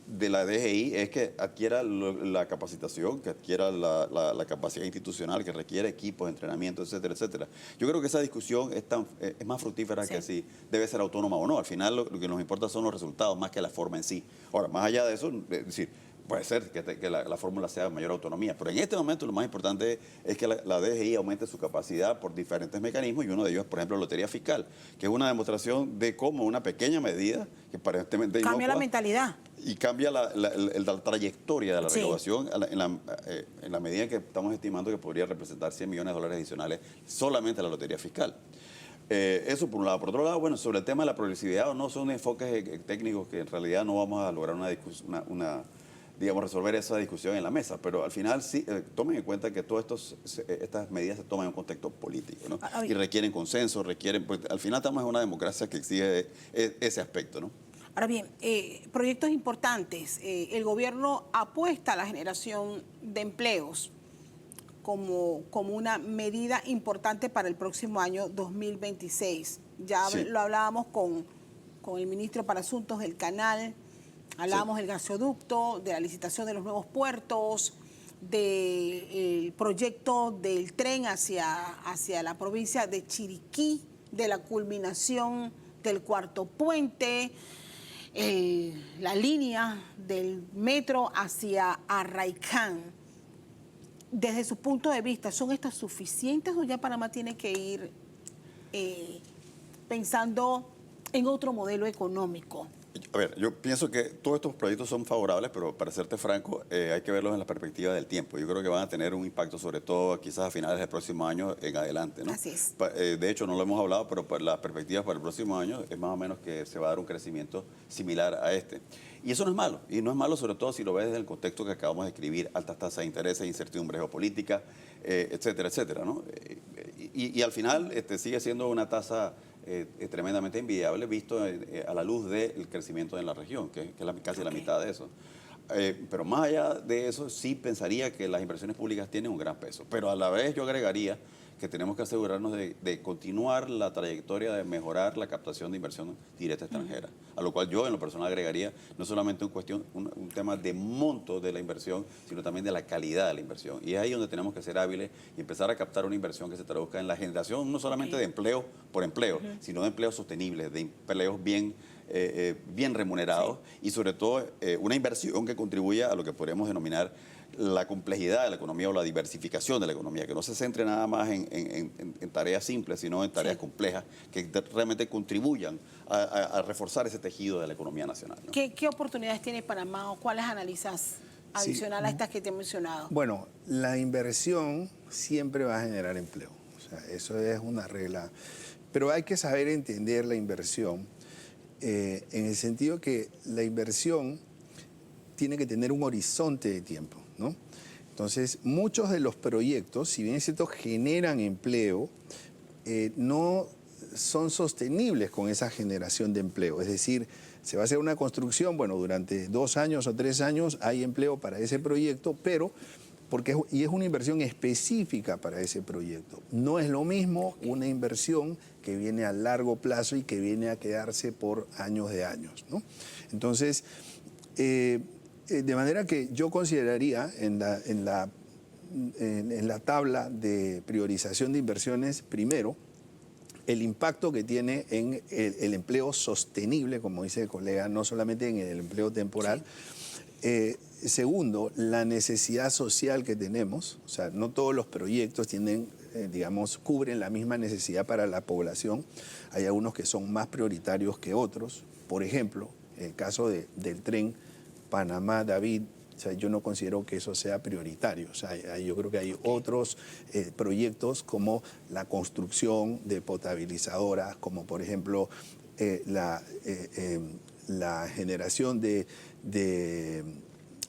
de la DGI es que adquiera la capacitación, que adquiera la capacidad institucional que requiere equipos, entrenamiento, etcétera, etcétera. Yo creo que esa discusión es más fructífera que si debe ser autónoma o no. Al final lo que nos importa son los resultados más que la forma en sí. Ahora, más allá de eso, es decir, puede ser que la fórmula sea de mayor autonomía, pero en este momento lo más importante es que la DGI aumente su capacidad por diferentes mecanismos, y uno de ellos es, por ejemplo, la lotería fiscal, que es una demostración de cómo una pequeña medida, que aparentemente cambia la inocua, mentalidad. y cambia la trayectoria de la recaudación en la medida en que estamos estimando que podría representar $100 millones adicionales solamente la lotería fiscal. Eso por un lado. Por otro lado, bueno, sobre el tema de la progresividad o no, son enfoques técnicos que en realidad no vamos a lograr digamos, resolver esa discusión en la mesa, pero al final sí, tomen en cuenta que todas estas medidas se toman en un contexto político, ¿no? Y requieren consenso, pues, al final estamos en una democracia que exige ese aspecto, ¿no? Ahora bien, proyectos importantes. El gobierno apuesta a la generación de empleos como una medida importante para el próximo año 2026. Ya lo hablábamos con el ministro para Asuntos del Canal. Hablábamos del gasoducto, de la licitación de los nuevos puertos, del proyecto del tren hacia la provincia de Chiriquí, de la culminación del cuarto puente, la línea del metro hacia Arraicán. Desde su punto de vista, ¿son estas suficientes o ya Panamá tiene que ir pensando en otro modelo económico? A ver, yo pienso que todos estos proyectos son favorables, pero para serte franco, hay que verlos en la perspectiva del tiempo. Yo creo que van a tener un impacto, sobre todo quizás a finales del próximo año en adelante, ¿no? Así es. De hecho, no lo hemos hablado, pero las perspectivas para el próximo año es más o menos que se va a dar un crecimiento similar a este. Y eso no es malo, y no es malo sobre todo si lo ves desde el contexto que acabamos de escribir, altas tasas de interés, incertidumbre geopolítica, etcétera, etcétera, ¿no? Y al final sigue siendo una tasa tremendamente envidiable visto a la luz del crecimiento en la región, que es casi la mitad de eso. Pero más allá de eso, sí pensaría que las inversiones públicas tienen un gran peso. Pero a la vez yo agregaría que tenemos que asegurarnos de continuar la trayectoria de mejorar la captación de inversión directa extranjera. A lo cual yo en lo personal agregaría no solamente un tema de monto de la inversión, sino también de la calidad de la inversión. Y es ahí donde tenemos que ser hábiles y empezar a captar una inversión que se traduzca en la generación no solamente de empleo por empleo, sino de empleos sostenibles, de empleos bien remunerados y sobre todo una inversión que contribuya a lo que podríamos denominar la complejidad de la economía o la diversificación de la economía, que no se centre nada más en tareas simples, sino en tareas complejas que realmente contribuyan a reforzar ese tejido de la economía nacional, ¿no? ¿Qué oportunidades tiene Panamá o cuáles analizas adicional a estas que te he mencionado? Bueno, la inversión siempre va a generar empleo. O sea, eso es una regla. Pero hay que saber entender la inversión en el sentido que la inversión tiene que tener un horizonte de tiempo, ¿no? Entonces, muchos de los proyectos, si bien es cierto, generan empleo, no son sostenibles con esa generación de empleo. Es decir, se va a hacer una construcción, bueno, durante 2 años o 3 años hay empleo para ese proyecto, pero y es una inversión específica para ese proyecto. No es lo mismo una inversión que viene a largo plazo y que viene a quedarse por años de años, ¿no? Entonces, de manera que yo consideraría en la tabla de priorización de inversiones, primero, el impacto que tiene en el empleo sostenible, como dice el colega, no solamente en el empleo temporal. Segundo, la necesidad social que tenemos. O sea, no todos los proyectos tienen, cubren la misma necesidad para la población. Hay algunos que son más prioritarios que otros. Por ejemplo, el caso del tren Panamá-David, o sea, yo no considero que eso sea prioritario. O sea, yo creo que hay otros proyectos como la construcción de potabilizadoras, como por ejemplo la generación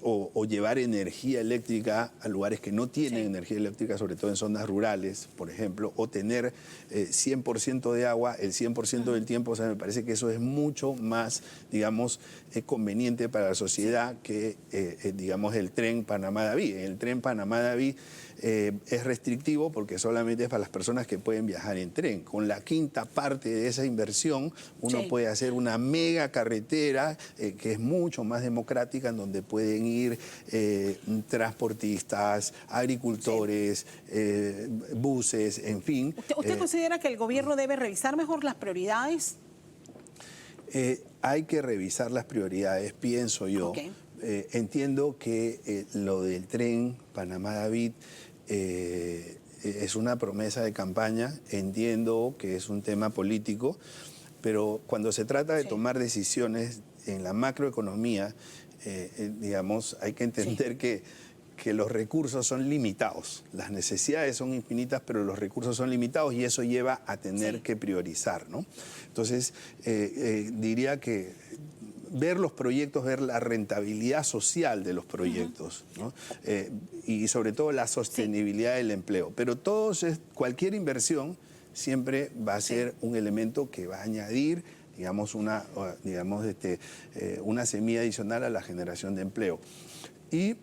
o llevar energía eléctrica a lugares que no tienen energía eléctrica, sobre todo en zonas rurales, por ejemplo, o tener 100% de agua el 100% del tiempo. O sea, me parece que eso es mucho más, conveniente para la sociedad que, el tren Panamá-David. El tren Panamá-David es restrictivo porque solamente es para las personas que pueden viajar en tren. Con la quinta parte de esa inversión, uno puede hacer una mega carretera que es mucho más democrática, en donde pueden ir transportistas, agricultores, buses, en fin. ¿Usted considera que el gobierno debe revisar mejor las prioridades? Hay que revisar las prioridades, pienso yo. Entiendo que lo del tren Panamá-David es una promesa de campaña, entiendo que es un tema político, pero cuando se trata de tomar decisiones en la macroeconomía, hay que entender que los recursos son limitados. Las necesidades son infinitas, pero los recursos son limitados y eso lleva a tener que priorizar, ¿no? Entonces, diría que ver los proyectos, ver la rentabilidad social de los proyectos, ¿no? Y sobre todo la sostenibilidad del empleo. Pero cualquier inversión siempre va a ser un elemento que va a añadir una semilla adicional a la generación de empleo. Y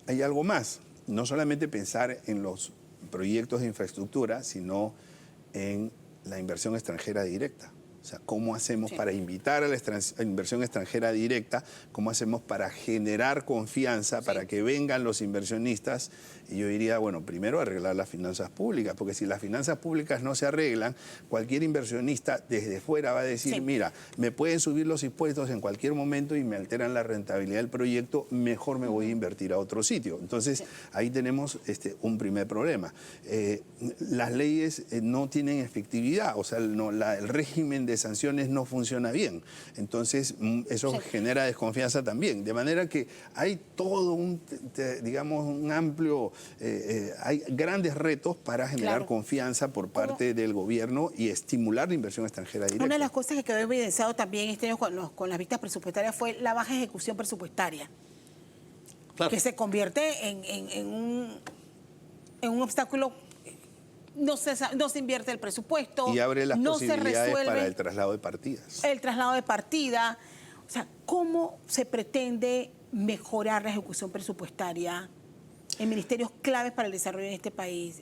hay algo más, no solamente pensar en los proyectos de infraestructura, sino en la inversión extranjera directa. O sea, ¿cómo hacemos para invitar a la inversión extranjera directa? ¿Cómo hacemos para generar confianza, para que vengan los inversionistas? Y yo diría, bueno, primero arreglar las finanzas públicas, porque si las finanzas públicas no se arreglan, cualquier inversionista desde fuera va a decir, mira, me pueden subir los impuestos en cualquier momento y me alteran la rentabilidad del proyecto, mejor me voy a invertir a otro sitio. Entonces, ahí tenemos un primer problema. Las leyes no tienen efectividad, o sea, el régimen de sanciones no funciona bien. Entonces, eso genera desconfianza también. De manera que hay todo un amplio hay grandes retos para generar Claro. confianza por parte del gobierno y estimular la inversión extranjera directa. Una de las cosas que quedó evidenciado también este año con las vistas presupuestarias fue la baja ejecución presupuestaria, Claro. que se convierte en un obstáculo. No se invierte el presupuesto, Y abre las no se posibilidades resuelve para el traslado de partidas. el traslado de partida. O sea, ¿cómo se pretende mejorar la ejecución presupuestaria en ministerios claves para el desarrollo en este país,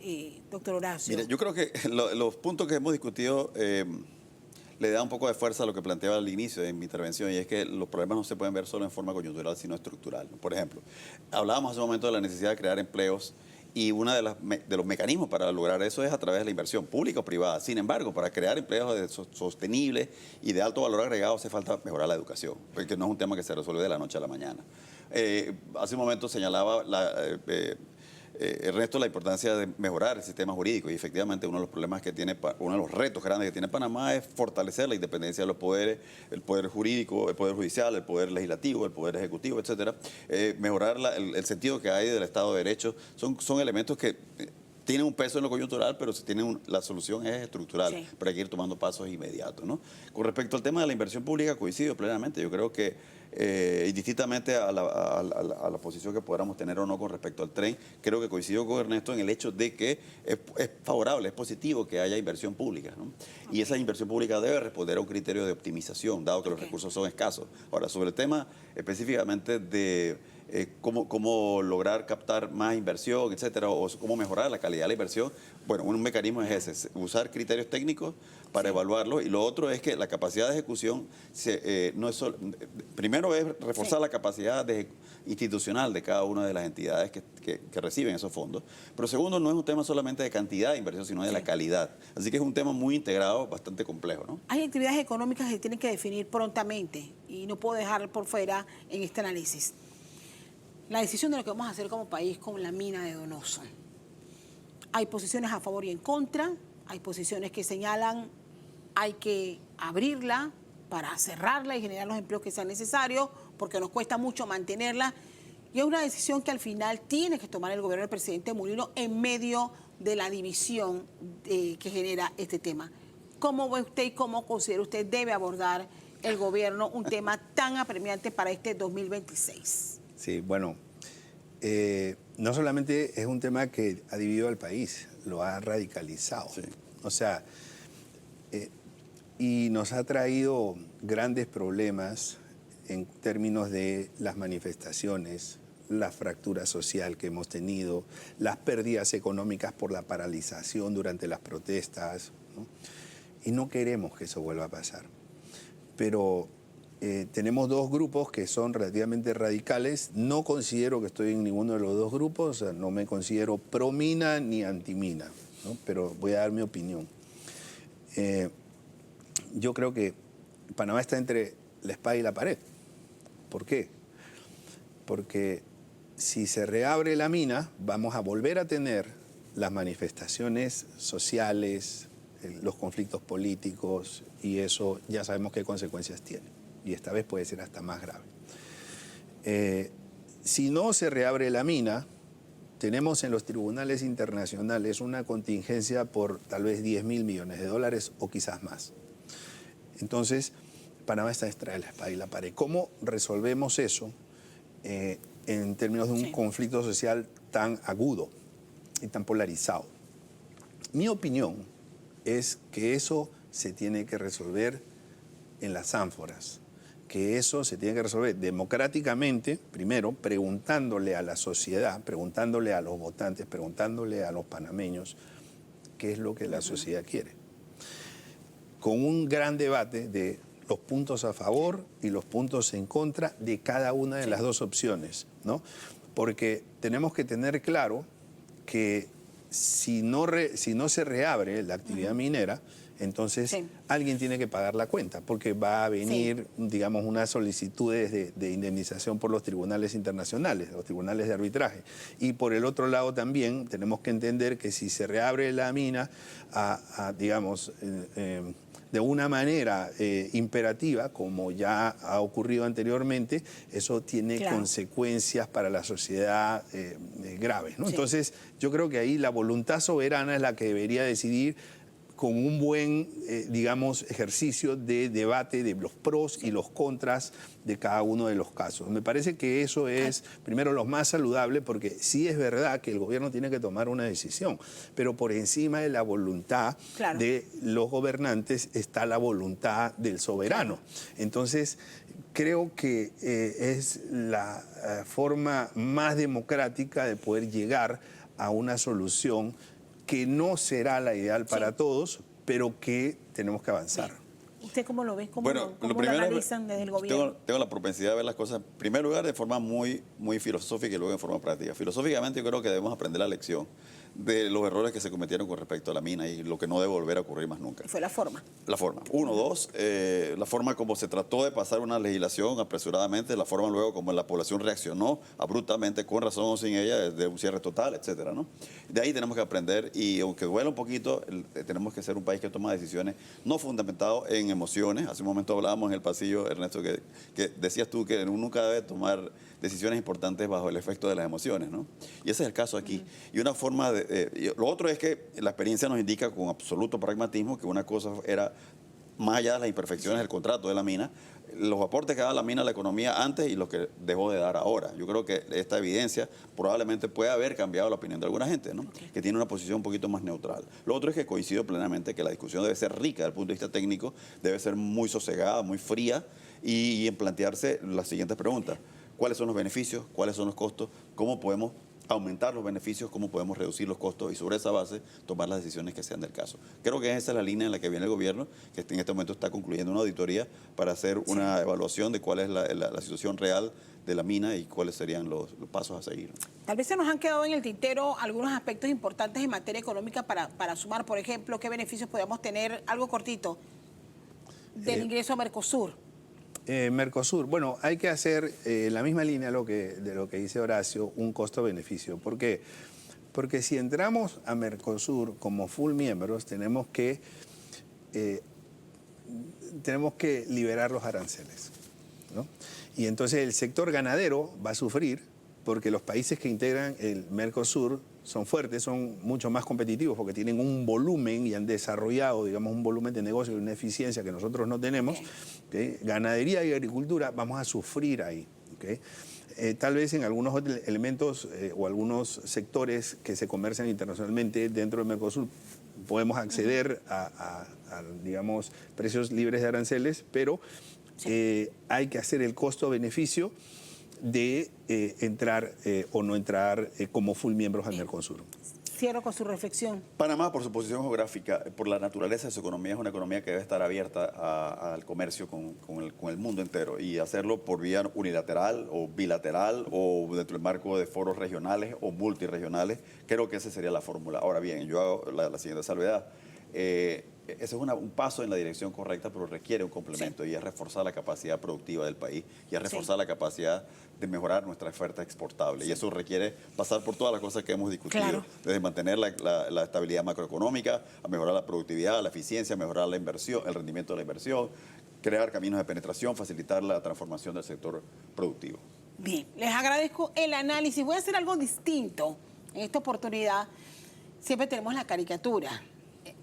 doctor Horacio? Mire, yo creo que los puntos que hemos discutido le da un poco de fuerza a lo que planteaba al inicio de mi intervención, y es que los problemas no se pueden ver solo en forma coyuntural, sino estructural. Por ejemplo, hablábamos hace un momento de la necesidad de crear empleos, y uno de los mecanismos para lograr eso es a través de la inversión pública o privada. Sin embargo, para crear empleos sostenibles y de alto valor agregado hace falta mejorar la educación, porque no es un tema que se resuelve de la noche a la mañana. Hace un momento señalaba Ernesto la importancia de mejorar el sistema jurídico, y efectivamente uno de los problemas que tiene, uno de los retos grandes que tiene Panamá es fortalecer la independencia de los poderes, el poder jurídico, el poder judicial, el poder legislativo, el poder ejecutivo, etcétera. Mejorar el sentido que hay del Estado de Derecho son elementos que tienen un peso en lo coyuntural, pero la solución es estructural, Sí. pero hay que ir tomando pasos inmediatos, ¿no? Con respecto al tema de la inversión pública, coincido plenamente. Yo creo que, indistintamente a la posición que podamos tener o no con respecto al tren, creo que coincido con Ernesto en el hecho de que es favorable, es positivo que haya inversión pública, ¿no? Y esa inversión pública debe responder a un criterio de optimización, dado que los recursos son escasos. Ahora, sobre el tema específicamente de cómo lograr captar más inversión, etcétera, o cómo mejorar la calidad de la inversión. Bueno, un mecanismo es ese, usar criterios técnicos para evaluarlo, y lo otro es que la capacidad de ejecución no es solo, primero es reforzar la capacidad institucional de cada una de las entidades que reciben esos fondos, pero segundo, no es un tema solamente de cantidad de inversión, sino de la calidad. Así que es un tema muy integrado, bastante complejo, ¿no? Hay actividades económicas que se tienen que definir prontamente y no puedo dejar por fuera en este análisis la decisión de lo que vamos a hacer como país con la mina de Donoso. Hay posiciones a favor y en contra, hay posiciones que señalan hay que abrirla para cerrarla y generar los empleos que sean necesarios, porque nos cuesta mucho mantenerla. Y es una decisión que al final tiene que tomar el gobierno del presidente Mulino en medio de la división que genera este tema. ¿Cómo ve usted y cómo considera usted debe abordar el gobierno un tema tan apremiante para este 2026? Sí, bueno, no solamente es un tema que ha dividido al país, lo ha radicalizado. Sí. O sea, y nos ha traído grandes problemas en términos de las manifestaciones, la fractura social que hemos tenido, las pérdidas económicas por la paralización durante las protestas, ¿no? Y no queremos que eso vuelva a pasar. Pero tenemos dos grupos que son relativamente radicales. No considero que estoy en ninguno de los dos grupos, o sea, no me considero pro-mina ni anti-mina, ¿no? Pero voy a dar mi opinión. Yo creo que Panamá está entre la espada y la pared. ¿Por qué? Porque si se reabre la mina, vamos a volver a tener las manifestaciones sociales, los conflictos políticos, y eso ya sabemos qué consecuencias tiene. Y esta vez puede ser hasta más grave. Si no se reabre la mina, tenemos en los tribunales internacionales una contingencia por tal vez $10.000 millones o quizás más. Entonces, Panamá está entre la espada y la pared. ¿Cómo resolvemos eso en términos de un conflicto social tan agudo y tan polarizado? Mi opinión es que eso se tiene que resolver en las ánforas, que eso se tiene que resolver democráticamente, primero, preguntándole a la sociedad, preguntándole a los votantes, preguntándole a los panameños qué es lo que la sociedad quiere. Con un gran debate de los puntos a favor y los puntos en contra de cada una de las dos opciones, ¿no? Porque tenemos que tener claro que si no se reabre la actividad minera, entonces alguien tiene que pagar la cuenta, porque va a venir, digamos, unas solicitudes de indemnización por los tribunales internacionales, los tribunales de arbitraje. Y por el otro lado también tenemos que entender que si se reabre la mina digamos, de una manera imperativa, como ya ha ocurrido anteriormente, eso tiene consecuencias para la sociedad graves, ¿no? Sí. Entonces, yo creo que ahí la voluntad soberana es la que debería decidir con un buen, digamos, ejercicio de debate de los pros y los contras de cada uno de los casos. Me parece que eso es, primero, lo más saludable, porque sí es verdad que el gobierno tiene que tomar una decisión, pero por encima de la voluntad de los gobernantes está la voluntad del soberano. Entonces, creo que es la forma más democrática de poder llegar a una solución que no será la ideal para todos, pero que tenemos que avanzar. ¿Usted cómo lo ve? ¿Cómo, Bueno, cómo lo primero, analizan desde el gobierno? Tengo la propensidad de ver las cosas, en primer lugar, de forma muy filosófica y luego en forma práctica. Filosóficamente, yo creo que debemos aprender la lección de los errores que se cometieron con respecto a la mina y lo que no debe volver a ocurrir más nunca. Fue la forma. La forma. Uno, dos, la forma como se trató de pasar una legislación apresuradamente, la forma luego como la población reaccionó abruptamente, con razón o sin ella, de un cierre total, etcétera, ¿no? De ahí tenemos que aprender y aunque duela un poquito, tenemos que ser un país que toma decisiones no fundamentado en emociones. Hace un momento hablábamos en el pasillo, Ernesto, que decías tú que uno nunca debe tomar decisiones importantes bajo el efecto de las emociones, ¿no? Y ese es el caso aquí. Y una forma lo otro es que la experiencia nos indica con absoluto pragmatismo que una cosa era, más allá de las imperfecciones del contrato de la mina, los aportes que daba la mina a la economía antes y los que dejó de dar ahora. Yo creo que esta evidencia probablemente puede haber cambiado la opinión de alguna gente, ¿no? Que tiene una posición un poquito más neutral. Lo otro es que coincido plenamente que la discusión debe ser rica desde el punto de vista técnico, debe ser muy sosegada, muy fría y en plantearse las siguientes preguntas. ¿Cuáles son los beneficios? ¿Cuáles son los costos? ¿Cómo podemos aumentar los beneficios? ¿Cómo podemos reducir los costos? Y sobre esa base tomar las decisiones que sean del caso. Creo que esa es la línea en la que viene el gobierno, que en este momento está concluyendo una auditoría para hacer una evaluación de cuál es la situación real de la mina y cuáles serían los pasos a seguir. Tal vez se nos han quedado en el tintero algunos aspectos importantes en materia económica para sumar, por ejemplo, qué beneficios podemos tener, algo cortito, del ingreso a Mercosur. Mercosur, bueno, hay que hacer la misma línea de lo que dice Horacio, un costo-beneficio. ¿Por qué? Porque si entramos a Mercosur como full miembros, tenemos que liberar los aranceles, ¿no? Y entonces el sector ganadero va a sufrir porque los países que integran el Mercosur son fuertes, son mucho más competitivos porque tienen un volumen y han desarrollado, digamos, un volumen de negocio y una eficiencia que nosotros no tenemos. ¿Okay? Ganadería y agricultura vamos a sufrir ahí. ¿Okay? Tal vez en algunos elementos o algunos sectores que se comercian internacionalmente dentro del Mercosur podemos acceder a digamos, precios libres de aranceles, pero hay que hacer el costo-beneficio de entrar o no entrar como full miembros al Mercosur. Cierro con su reflexión. Panamá, por su posición geográfica, por la naturaleza de su economía, es una economía que debe estar abierta al comercio con el mundo entero y hacerlo por vía unilateral o bilateral o dentro del marco de foros regionales o multirregionales. Creo que esa sería la fórmula. Ahora bien, yo hago la siguiente salvedad. Ese es un paso en la dirección correcta, pero requiere un complemento y es reforzar la capacidad productiva del país y es reforzar la capacidad de mejorar nuestra oferta exportable. Y eso requiere pasar por todas las cosas que hemos discutido, desde mantener la estabilidad macroeconómica, a mejorar la productividad, la eficiencia, mejorar la inversión, el rendimiento de la inversión, crear caminos de penetración, facilitar la transformación del sector productivo. Bien, les agradezco el análisis. Voy a hacer algo distinto en esta oportunidad. Siempre tenemos la caricatura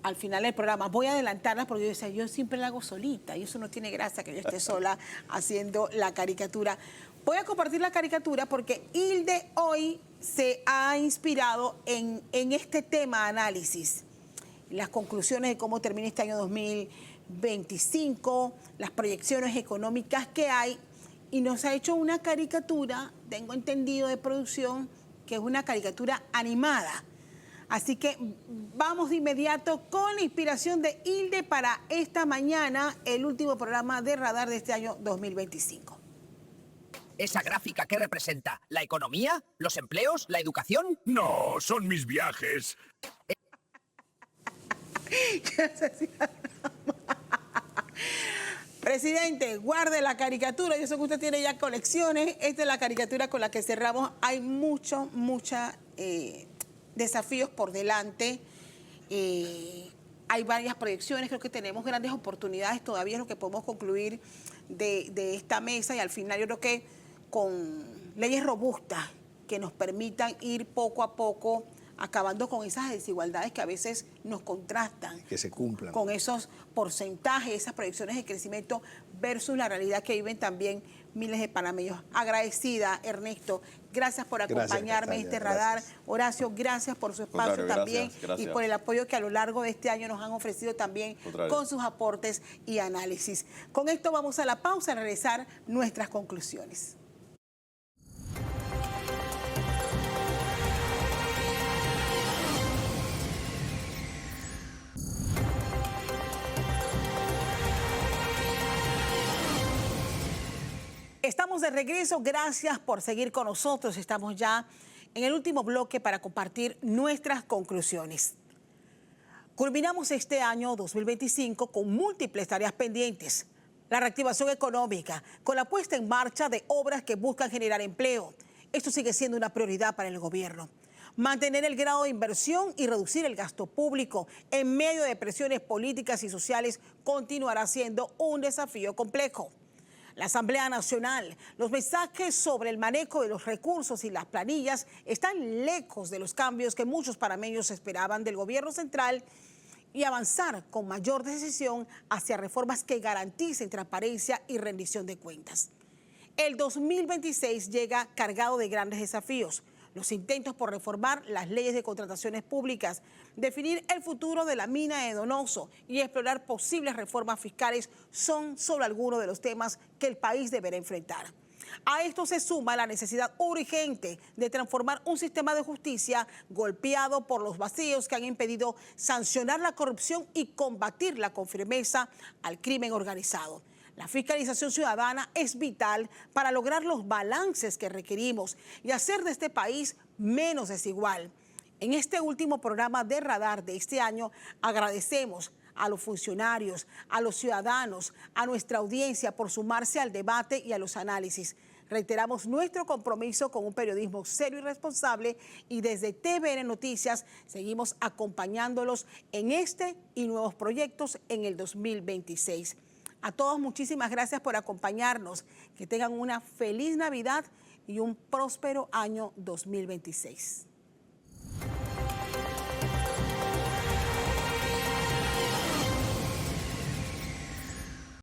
al final del programa. Voy a adelantarlas porque yo decía, yo siempre la hago solita y eso no tiene gracia que yo esté sola haciendo la caricatura. Voy a compartir la caricatura porque Hilde hoy se ha inspirado en este tema análisis. Las conclusiones de cómo termina este año 2025, las proyecciones económicas que hay y nos ha hecho una caricatura, tengo entendido de producción, que es una caricatura animada. Así que vamos de inmediato con la inspiración de Hilde para esta mañana, el último programa de Radar de este año 2025. ¿Esa gráfica qué representa? ¿La economía? ¿Los empleos? ¿La educación? No, son mis viajes. Presidente, guarde la caricatura. Yo sé que usted tiene ya colecciones. Esta es la caricatura con la que cerramos. Hay mucha desafíos por delante. hay varias proyecciones, creo que tenemos grandes oportunidades, todavía es lo que podemos concluir de esta mesa y al final yo creo que con leyes robustas que nos permitan ir poco a poco acabando con esas desigualdades que a veces nos contrastan. Que se cumplan. Con esos porcentajes, esas proyecciones de crecimiento versus la realidad que viven también miles de panameños. Agradecida, Ernesto. Gracias por acompañarme en este radar. Gracias. Horacio, gracias por su espacio Contrario, también gracias. y por el apoyo que a lo largo de este año nos han ofrecido también con sus aportes y análisis. Con esto vamos a la pausa y regresar nuestras conclusiones. Estamos de regreso, gracias por seguir con nosotros. Estamos ya en el último bloque para compartir nuestras conclusiones. Culminamos este año 2025 con múltiples tareas pendientes. La reactivación económica, con la puesta en marcha de obras que buscan generar empleo. Esto sigue siendo una prioridad para el gobierno. Mantener el grado de inversión y reducir el gasto público en medio de presiones políticas y sociales continuará siendo un desafío complejo. La Asamblea Nacional, los mensajes sobre el manejo de los recursos y las planillas están lejos de los cambios que muchos panameños esperaban del gobierno central y avanzar con mayor decisión hacia reformas que garanticen transparencia y rendición de cuentas. El 2026 llega cargado de grandes desafíos. Los intentos por reformar las leyes de contrataciones públicas, definir el futuro de la mina de Donoso y explorar posibles reformas fiscales son solo algunos de los temas que el país deberá enfrentar. A esto se suma la necesidad urgente de transformar un sistema de justicia golpeado por los vacíos que han impedido sancionar la corrupción y combatirla con firmeza al crimen organizado. La fiscalización ciudadana es vital para lograr los balances que requerimos y hacer de este país menos desigual. En este último programa de Radar de este año agradecemos a los funcionarios, a los ciudadanos, a nuestra audiencia por sumarse al debate y a los análisis. Reiteramos nuestro compromiso con un periodismo serio y responsable y desde TVN Noticias seguimos acompañándolos en este y nuevos proyectos en el 2026. A todos muchísimas gracias por acompañarnos. Que tengan una feliz Navidad y un próspero año 2026.